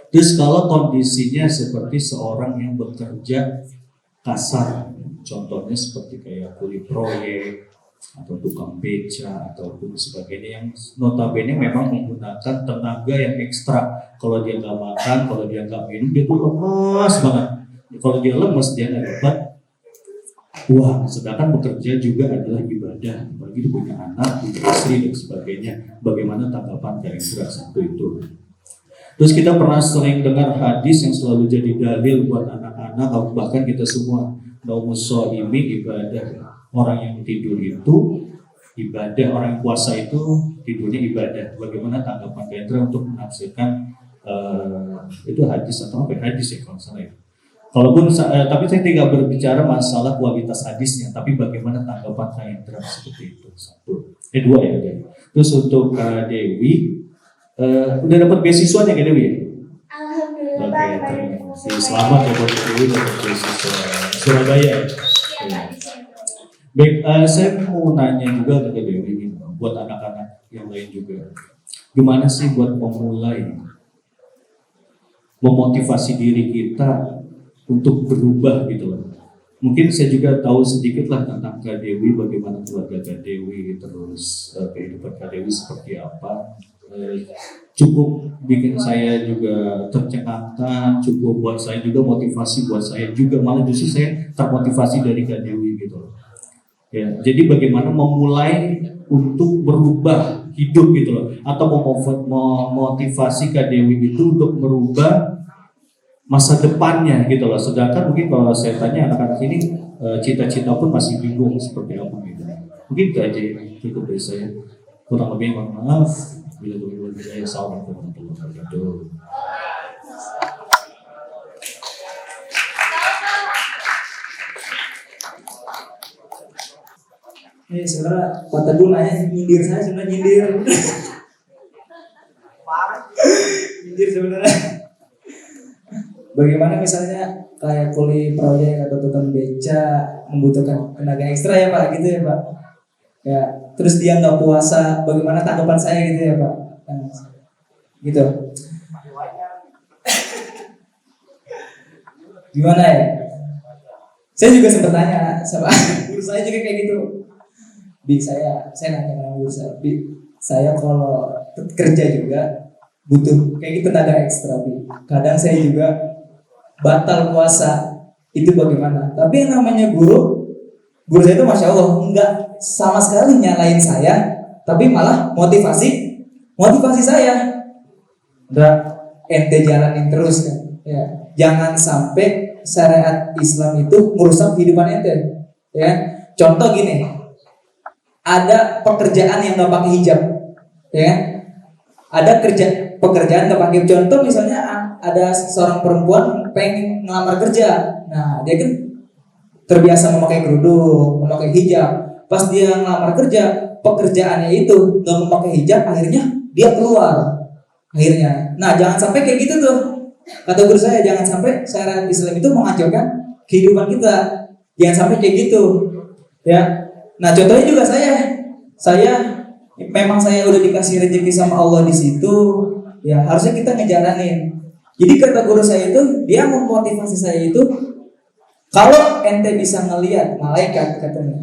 Terus kalau kondisinya seperti seorang yang bekerja kasar, contohnya seperti kayak kuli proyek atau tukang beca ataupun sebagainya yang notabene memang menggunakan tenaga yang ekstra. Kalau dia nggak makan, kalau dia nggak minum, dia tuh lemas banget. Kalau dia lemas, dia nggak dapat uang. Sedangkan bekerja juga adalah ibadah, bagi punya anak, punya istri dan sebagainya. Bagaimana tanggapan Kak Indra satu itu? Terus kita pernah sering dengar hadis yang selalu jadi dalil buat anak-anak, bahkan kita semua. Naumus shaimi ibadah. Orang yang tidur itu ibadah, orang yang puasa itu tidurnya ibadah. Bagaimana tanggapan Kak Indra untuk menafsirkan itu hadis atau apa hadis ya kalau salah ya? Kalaupun tapi saya tidak berbicara masalah kualitas hadisnya, tapi bagaimana tanggapan Kak Indra seperti itu. Satu, dua ya. Terus untuk Kak Dewi, udah dapat beasiswanya Kak Dewi ya? Alhamdulillah. Oke, terima kasih. Selamat ya buat Kak Dewi dapat beasiswa Surabaya. Ya. Baik, saya mau nanya juga ke Kak Dewi buat anak-anak yang lain juga. Gimana sih buat memulai memotivasi diri kita untuk berubah gitu loh. Mungkin saya juga tahu sedikit lah tentang Kak Dewi, bagaimana keluarga Kak Dewi, terus kehidupan Kak Dewi seperti apa. cukup bikin saya juga tercengang, cukup buat saya juga motivasi buat saya juga, malah justru saya termotivasi dari Kak Dewi gitu loh. Ya, jadi bagaimana memulai untuk berubah hidup gitu loh, atau memotivasi Kak Dewi itu untuk merubah masa depannya gitu loh. Sedangkan mungkin kalau saya tanya anak-anak ini cita-cita pun masih bingung seperti apa gitu. Mungkin itu aja cukup dari saya. Kurang lebih mohon maaf. Bila lebih saya assalamualaikum warahmatullahi wabarakatuh. Ini sebenarnya Pak Teguh nanya nyindir saya, sebenarnya nyindir. Nyindir sebenarnya. Bagaimana misalnya kayak kuli proyek atau tukang beca membutuhkan tenaga ekstra ya Pak, gitu ya Pak. Ya, terus dia nggak puasa, bagaimana tanggapan saya gitu ya Pak? Gitu. Gimana ya? Saya juga sempat tanya sama guru saya juga kayak gitu. Saya nanya sama guru saya, saya kalau kerja juga butuh kayak gitu tenaga ekstra. Kadang saya juga batal puasa, itu bagaimana? Tapi yang namanya guru saya itu masya Allah nggak sama sekali nyalain saya, tapi malah motivasi saya. Udah ente jalanin terus kan, ya. Jangan sampai syariat Islam itu merusak kehidupan ente, ya. Contoh gini, ada pekerjaan yang nggak pakai hijab, ya. Ada pekerjaan nggak pakai. Contoh misalnya ada seorang perempuan pengen ngelamar kerja, nah dia kan terbiasa memakai kerudung, memakai hijab. Pas dia ngelamar kerja, pekerjaannya itu nggak memakai hijab, akhirnya dia keluar. Akhirnya, nah jangan sampai kayak gitu tuh. Kata guru saya, jangan sampai syariat Islam itu menghancurkan kehidupan kita. Jangan sampai kayak gitu, ya. Nah contohnya juga saya memang saya udah dikasih rezeki sama Allah di situ, ya harusnya kita ngejalanin. Jadi kata guru saya itu, dia memotivasi saya itu, kalau ente bisa ngelihat malaikat katanya,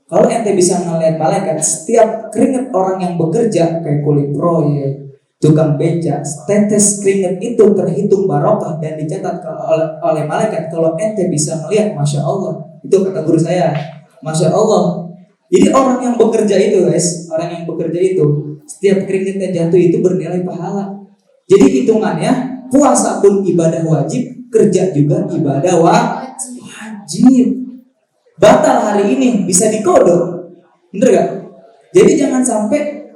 kalau ente bisa ngelihat malaikat, setiap keringat orang yang bekerja kayak kuli proyek, tukang beca, tetes keringat itu terhitung barokah dan dicatat oleh malaikat. Kalau ente bisa ngelihat, masya Allah, itu kata guru saya, masya Allah. Jadi orang yang bekerja itu guys, orang yang bekerja itu setiap keringatnya jatuh itu bernilai pahala. Jadi hitungannya puasa pun ibadah wajib, kerja juga ibadah wajib. Batal hari ini bisa dikodok, bener gak? Jadi jangan sampai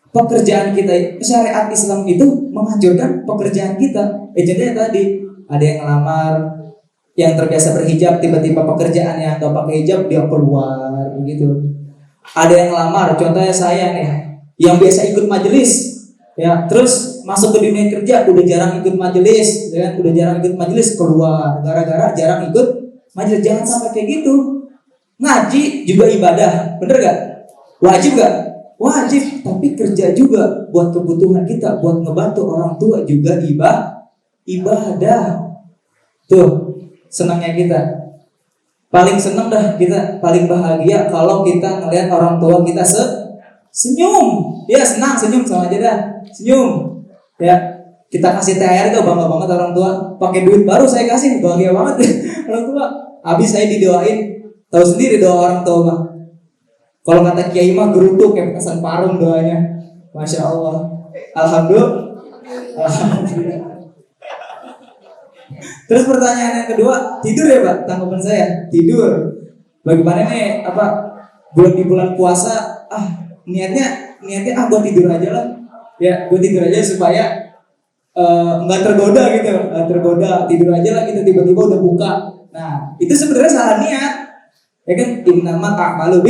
pekerjaan kita, syariat Islam itu menghancurkan pekerjaan kita. Contohnya tadi ada yang ngelamar, yang terbiasa berhijab, tiba-tiba pekerjaan yang gak pakai hijab dia keluar begitu. Ada yang ngelamar, contohnya saya nih, yang biasa ikut majelis, ya, terus masuk ke dunia kerja udah jarang ikut majelis, ya, udah jarang ikut majelis, keluar gara-gara jarang ikut majelis. Jangan sampai kayak gitu. Ngaji juga ibadah, bener gak? Wajib gak? Wajib, tapi kerja juga buat kebutuhan kita, buat ngebantu orang tua juga ibadah. Tuh, senangnya kita. Paling senang dah kita, paling bahagia kalau kita ngelihat orang tua kita senyum. Ya senang, senyum sama aja dah. Senyum. Ya, kita kasih THR itu bangga banget orang tua. Pakai duit baru saya kasih, bahagia banget orang tua. Habis saya didoain, tahu sendiri doa orang tua mah. Kalau kata Kiai mah gerutuk kayak petasan parung doanya. Masya Allah. Alhamdulillah. Terus pertanyaan yang kedua, tidur ya Pak? Tanggapan saya, tidur. Bagaimana nih di bulan puasa, niatnya gue tidur aja lah. Ya, gue tidur aja supaya nggak tergoda gitu, tidur aja lah gitu, tiba-tiba udah buka. Nah, itu sebenarnya salah niat. Ya kan, innama a'malu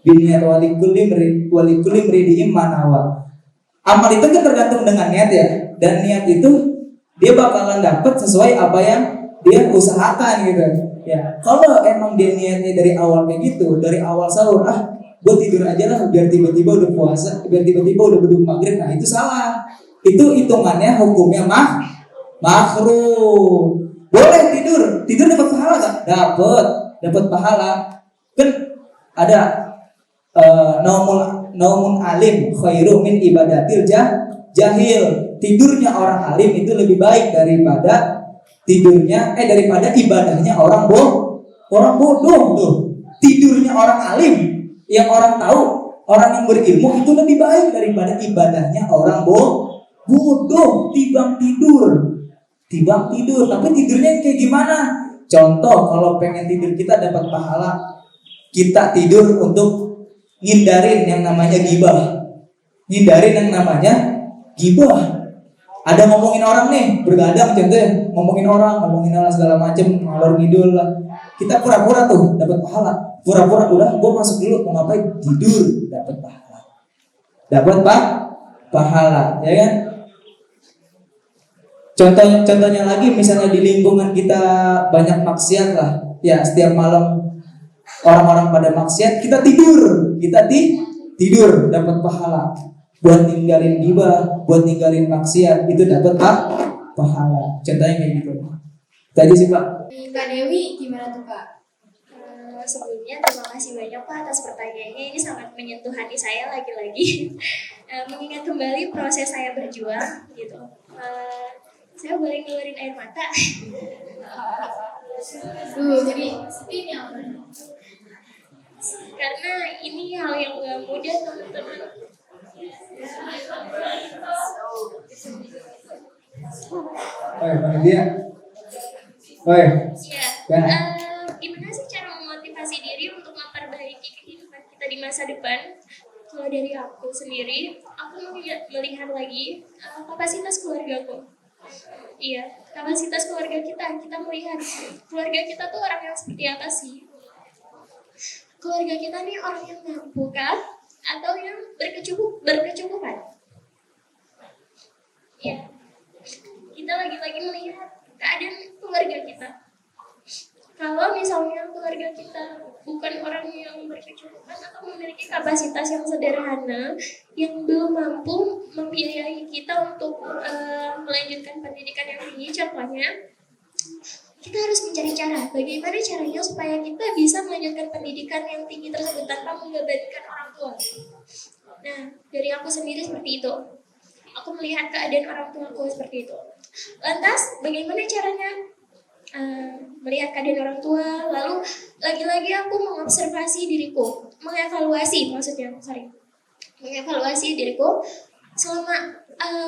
binniyat walikulli mri'in ma nawa. Amal itu kan tergantung dengan niat ya. Dan niat itu dia bakalan dapat sesuai apa yang dia usahakan gitu. Ya, kalau emang dia niatnya dari awal kayak gitu, dari awal sahur, gue tidur aja lah biar tiba-tiba udah puasa, biar tiba-tiba udah beduk maghrib. Nah, itu salah. Itu hitungannya hukumnya makruh. Boleh tidur dapat pahala gak? Dapat pahala. Kan ada naumul naumun alim khairum min ibadatil jahil. Tidurnya orang alim itu lebih baik daripada ibadahnya orang bodoh tuh. Tidurnya orang alim yang orang tahu, orang yang berilmu itu lebih baik daripada ibadahnya orang bodoh. Timbang tidur. Tapi tidurnya kayak gimana? Contoh, kalau pengen tidur kita dapat pahala, kita tidur untuk ngindarin yang namanya gibah. Ada ngomongin orang nih, bergadang contohnya, ngomongin orang segala macem, ngalor ngidul lah. Kita pura-pura tuh dapat pahala. Pura-pura udah, gue masuk dulu, mau ngapain? Tidur, dapat pahala, ya kan? Contohnya lagi, misalnya di lingkungan kita banyak maksiat lah, ya setiap malam orang-orang pada maksiat, kita tidur dapat pahala. Buat ninggalin gibah, buat ninggalin maksiat, itu dapat pahala. Contohnya kayak gitu. Tadi sih Pak. Kak Dewi gimana tuh Kak? Sebelumnya terima kasih banyak Pak atas pertanyaannya, ini sangat menyentuh hati saya lagi-lagi. Mengingat kembali proses saya berjuang gitu. Saya boleh ngeluarin air mata. Jadi ini apa? Karena ini hal yang gak mudah teman-teman. Mana dia? Ya. Gimana sih cara memotivasi diri untuk memperbaiki kehidupan kita di masa depan? Kalau dari aku sendiri, aku melihat lagi kapasitas keluargaku. Iya, kapasitas keluarga kita. Kita melihat keluarga kita tuh orang yang seperti apa sih? Keluarga kita nih orang yang mampu kan? Atau yang berkecukupan? Ya, kita lagi-lagi melihat keadaan keluarga kita. Kalau misalnya keluarga kita bukan orang yang berkecukupan atau memiliki kapasitas yang sederhana, yang belum mampu membiayai kita untuk melanjutkan pendidikan yang tinggi, contohnya, kita harus mencari cara bagaimana caranya supaya kita bisa melanjutkan pendidikan yang tinggi tersebut tanpa mengabaikan orang tua. Nah, dari aku sendiri seperti itu. Aku melihat keadaan orang tuaku seperti itu. Lantas, bagaimana caranya melihat keadaan orang tua? Lalu, lagi-lagi aku mengobservasi diriku, mengevaluasi diriku selama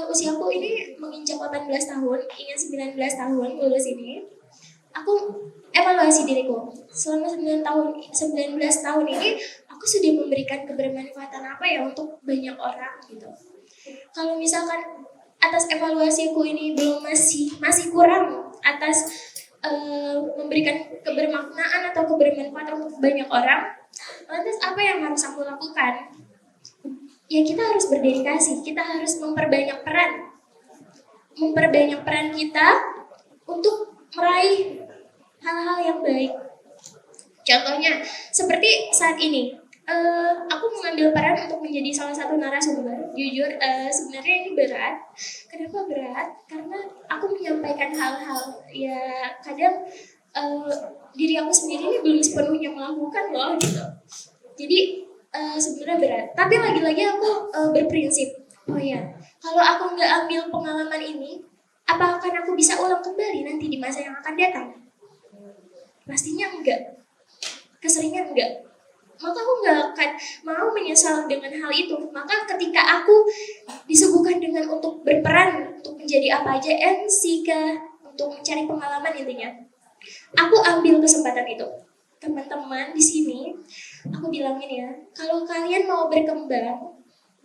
usiaku ini menginjak 18 tahun, ingin 19 tahun lulus ini. Aku evaluasi diriku selama 19 tahun ini aku sudah memberikan kebermanfaatan apa ya untuk banyak orang gitu. Kalau misalkan atas evaluasiku ini belum masih kurang atas memberikan kebermaknaan atau kebermanfaatan untuk banyak orang, lantas apa yang harus aku lakukan? Ya kita harus berdedikasi, kita harus memperbanyak peran kita untuk meraih hal-hal yang baik. Contohnya seperti saat ini, aku mengambil peran untuk menjadi salah satu narasumber. Jujur, sebenarnya ini berat. Kenapa berat? Karena aku menyampaikan hal-hal ya kadang diri aku sendiri ini belum sepenuhnya melakukan loh gitu. Jadi sebenarnya berat. Tapi lagi-lagi aku berprinsip, oh ya, kalau aku nggak ambil pengalaman ini, apa akan aku bisa ulang kembali nanti di masa yang akan datang? Pastinya enggak. Keseringan enggak. Maka aku nggak akan mau menyesal dengan hal itu. Maka ketika aku disuguhkan dengan untuk berperan, untuk menjadi apa aja, MC kah, untuk mencari pengalaman intinya, aku ambil kesempatan itu. Teman-teman di sini, aku bilangin ya, kalau kalian mau berkembang,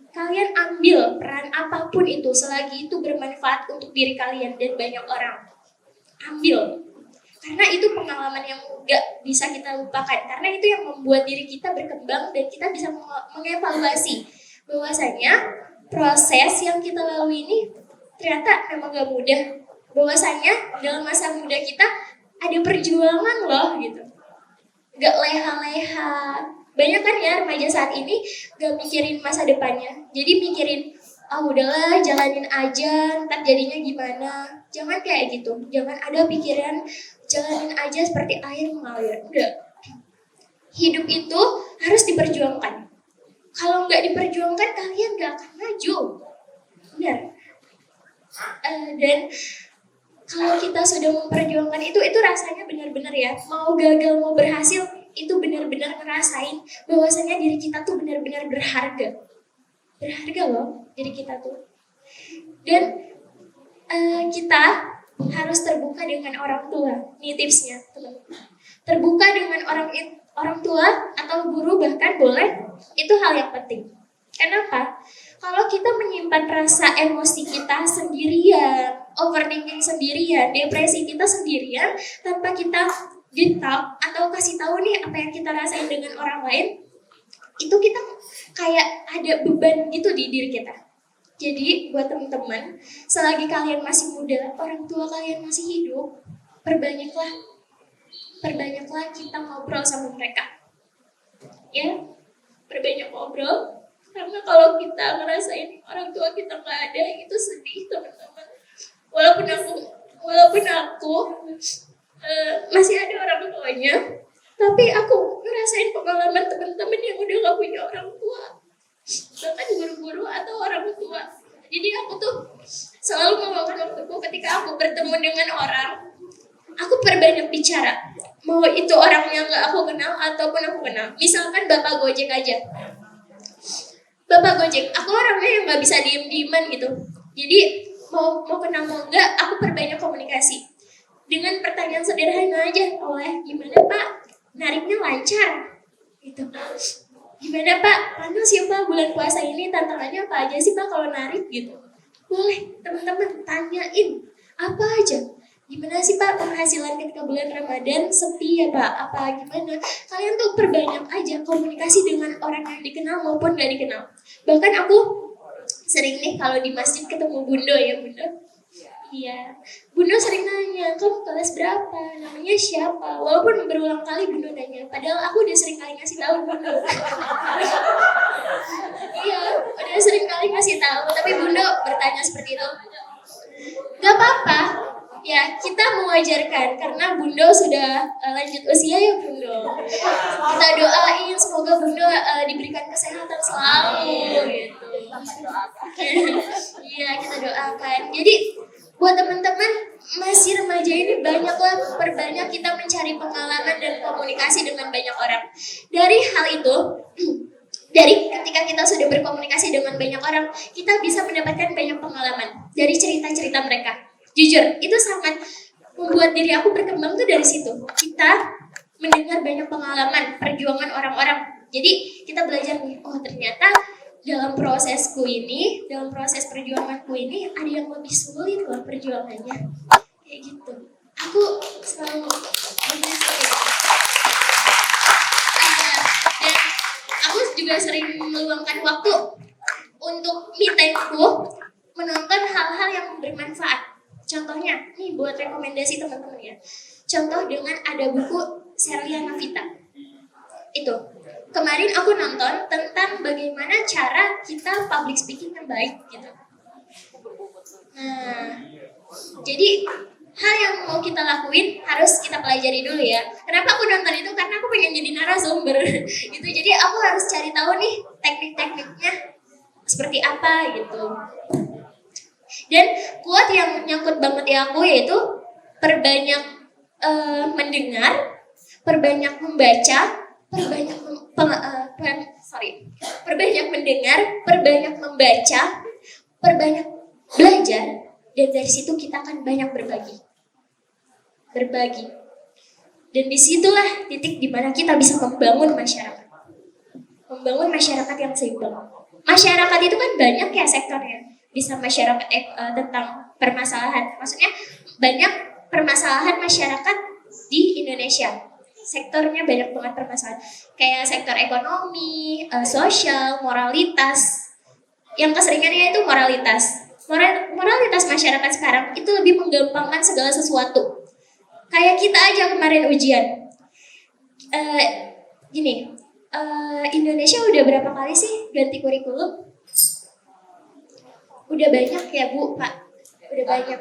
kalian ambil peran apapun itu selagi itu bermanfaat untuk diri kalian dan banyak orang. Ambil. Karena itu pengalaman yang gak bisa kita lupakan. Karena itu yang membuat diri kita berkembang dan kita bisa mengevaluasi bahwasanya proses yang kita lalui ini ternyata memang gak mudah. Bahwasanya dalam masa muda kita ada perjuangan loh gitu. Gak leha-leha. Banyak kan ya remaja saat ini gak mikirin masa depannya. Jadi mikirin, udahlah jalanin aja, ntar jadinya gimana. Jangan kayak gitu. Jangan ada pikiran jalanin aja seperti air mengalir. Enggak. Hidup itu harus diperjuangkan. Kalau nggak diperjuangkan kalian nggak akan maju. Benar. Dan kalau kita sudah memperjuangkan itu rasanya benar-benar ya, mau gagal mau berhasil, itu benar-benar ngerasain bahwasanya diri kita tuh benar-benar berharga. Berharga loh diri kita tuh. Dan kita harus terbuka dengan orang tua. Ini tipsnya, teman-teman. Terbuka dengan orang tua atau guru bahkan boleh, itu hal yang penting. Kenapa? Kalau kita menyimpan rasa emosi kita sendirian, overthinking sendirian, depresi kita sendirian, tanpa kita talk atau kasih tahu nih apa yang kita rasain dengan orang lain, itu kita kayak ada beban gitu di diri kita. Jadi buat teman-teman, selagi kalian masih muda, orang tua kalian masih hidup, perbanyaklah kita ngobrol sama mereka. Ya, perbanyak ngobrol. Karena kalau kita ngerasain orang tua kita nggak ada, itu sedih, teman-teman. Walaupun aku masih ada orang tuanya, tapi aku ngerasain pengalaman teman-teman yang udah gak punya orang tua, bahkan guru-guru atau orang tua. Jadi aku tuh selalu meluangkan waktuku ketika aku bertemu dengan orang, aku perbanyak bicara. Mau itu orang yang gak aku kenal ataupun aku kenal. Misalkan Bapak Gojek aja. Bapak Gojek, aku orangnya yang gak bisa diem-dieman gitu. Jadi mau kenal mau enggak, aku perbanyak komunikasi. Dengan pertanyaan sederhana aja, gimana Pak? Nariknya lancar? Gitu. Gimana Pak? Panas ya Pak bulan puasa ini, tantangannya apa aja sih Pak kalau narik gitu? Boleh teman-teman tanyain apa aja. Gimana sih Pak penghasilan ketika bulan Ramadan sepi ya Pak? Apa gimana? Kalian tuh perbanyak aja komunikasi dengan orang yang dikenal maupun gak dikenal. Bahkan aku sering nih kalau di masjid ketemu Bundo ya Bundo. Iya, Bundo sering nanya, kamu kelas berapa? Namanya siapa? Walaupun berulang kali Bundo nanya, padahal aku udah sering kali ngasih tahu Bundo. Iya, udah sering kali ngasih tahu, tapi Bundo bertanya seperti itu. Gak apa-apa, ya kita mewajarkan karena Bundo sudah lanjut usia ya Bundo. Kita doain semoga Bundo diberikan kesehatan selalu gitu. Iya, kita doakan. Jadi buat teman-teman masih remaja ini banyaklah perbanyak kita mencari pengalaman dan komunikasi dengan banyak orang. Dari hal itu, dari ketika kita sudah berkomunikasi dengan banyak orang, kita bisa mendapatkan banyak pengalaman dari cerita-cerita mereka. Jujur, itu sangat membuat diri aku berkembang tuh dari situ. Kita mendengar banyak pengalaman perjuangan orang-orang. Jadi kita belajar nih, oh ternyata dalam prosesku ini, dalam proses perjuanganku ini ada yang lebih sulit loh perjuangannya. Kayak gitu. Aku selalu belajar seperti itu. Dan aku juga sering meluangkan waktu untuk me time-ku menonton hal-hal yang bermanfaat. Contohnya, nih buat rekomendasi teman-teman ya. Contoh dengan ada buku Sherlia Navita. Itu. Kemarin aku nonton tentang bagaimana cara kita public speaking yang baik gitu. Nah, jadi hal yang mau kita lakuin harus kita pelajari dulu ya. Kenapa aku nonton itu? Karena aku pengen jadi narasumber gitu. Jadi aku harus cari tahu nih teknik-tekniknya seperti apa gitu. Dan quote yang nyangkut banget di aku yaitu perbanyak mendengar, perbanyak membaca, perbanyak mendengar, perbanyak membaca, perbanyak belajar, dan dari situ kita akan banyak berbagi. Dan disitulah titik dimana kita bisa membangun masyarakat. Membangun masyarakat yang seimbang. Masyarakat itu kan banyak ya sektornya. Bisa masyarakat tentang permasalahan. Maksudnya banyak permasalahan masyarakat di Indonesia. Sektornya banyak banget permasalahan. Kayak sektor ekonomi, sosial, moralitas. Yang keseringannya itu moralitas. Moralitas masyarakat sekarang itu lebih menggampangkan segala sesuatu. Kayak kita aja kemarin ujian. Indonesia udah berapa kali sih ganti kurikulum? Udah banyak ya Bu, Pak? Udah banyak.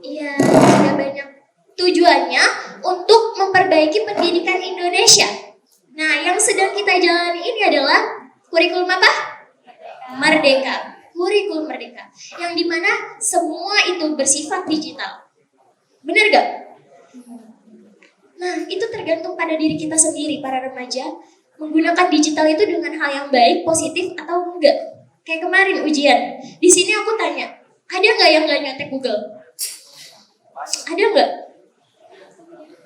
Iya, udah banyak. Tujuannya untuk memperbaiki pendidikan Indonesia. Nah, yang sedang kita jalani ini adalah Kurikulum apa? Merdeka. Kurikulum Merdeka. Yang dimana semua itu bersifat digital. Benar gak? Nah, itu tergantung pada diri kita sendiri, para remaja. Menggunakan digital itu dengan hal yang baik, positif, atau enggak. Kayak kemarin ujian. Di sini aku tanya, ada nggak yang nggak nyontek Google? Ada nggak?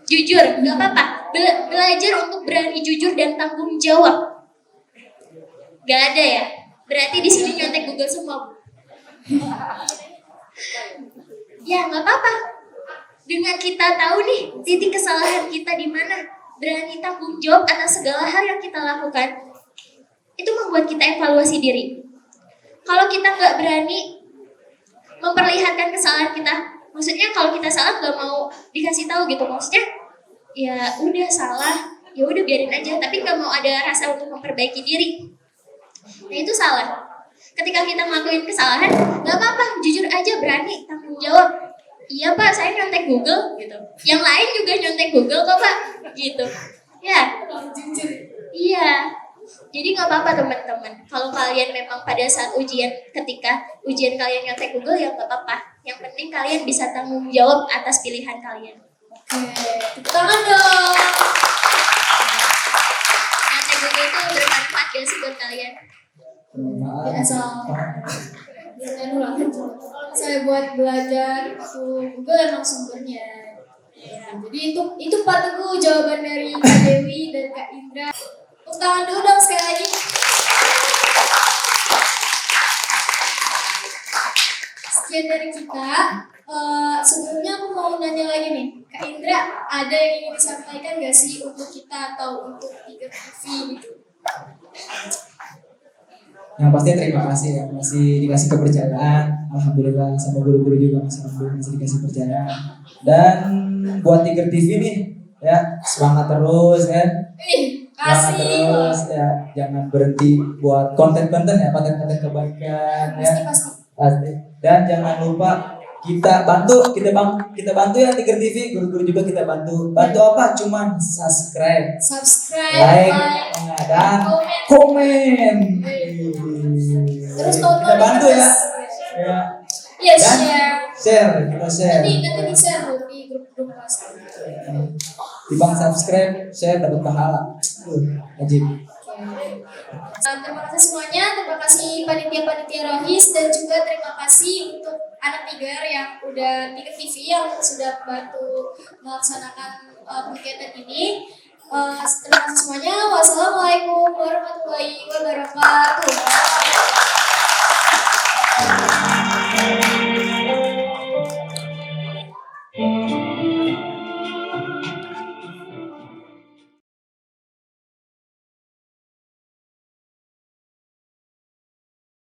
Jujur, nggak apa-apa. Belajar untuk berani jujur dan tanggung jawab. Nggak ada ya? Berarti di sini nyontek Google semua. Ya nggak apa-apa. Dengan kita tahu nih titik kesalahan kita di mana, berani tanggung jawab atas segala hal yang kita lakukan, itu membuat kita evaluasi diri. Kalau kita nggak berani memperlihatkan kesalahan kita, maksudnya kalau kita salah nggak mau dikasih tahu gitu, maksudnya ya udah salah, ya udah biarin aja, tapi nggak mau ada rasa untuk memperbaiki diri. Nah itu salah. Ketika kita ngelakuin kesalahan, nggak apa-apa, jujur aja, berani tanggung jawab. Iya Pak, saya nyontek Google gitu. Yang lain juga nyontek Google kok Pak, gitu. Ya, iya. Jadi nggak apa-apa teman-teman. Kalau kalian memang pada saat ujian, ketika ujian kalian nyontek Google ya nggak apa-apa. Yang penting kalian bisa tanggung jawab atas pilihan kalian. Oke, tepuk tangan dong. Nyontek Google itu bermanfaat gak sih buat kalian? Ya, asal kalau misalnya buat belajar itu Google emang sumbernya. Ya, jadi itu Pak Teguh jawaban dari Kak Dewi dan Kak Indra. Tepuk tangan dulu dong sekali lagi. Sekian dari kita. Sebelumnya aku mau nanya lagi nih, Kak Indra, ada yang ingin disampaikan gak sih untuk kita atau untuk Tiga TV gitu? Yang pasti terima kasih ya, masih dikasih kepercayaan. Alhamdulillah sama guru-guru juga masih dikasih kepercayaan. Dan buat Tiger TV nih ya, semangat terus ya. Semangat terus ya, jangan berhenti buat konten-konten ya, konten-konten kebaikan ya. Pasti. Dan jangan lupa kita bantu ya Tiger TV, guru-guru juga kita bantu. Bantu apa? Cuman subscribe, like, dan komen. Terus Kita bantu ya. Ya. Iya, Dan share. kita share. Nanti di share di grup-grup kelas. Dibang subscribe, share dapat pahala. Wajib. Terima kasih semuanya, terima kasih panitia-panitia Rohis dan juga terima kasih untuk anak Tiger yang udah Tiger TV yang sudah bantu melaksanakan kegiatan ini. Terima kasih semuanya. Wassalamualaikum warahmatullahi wabarakatuh.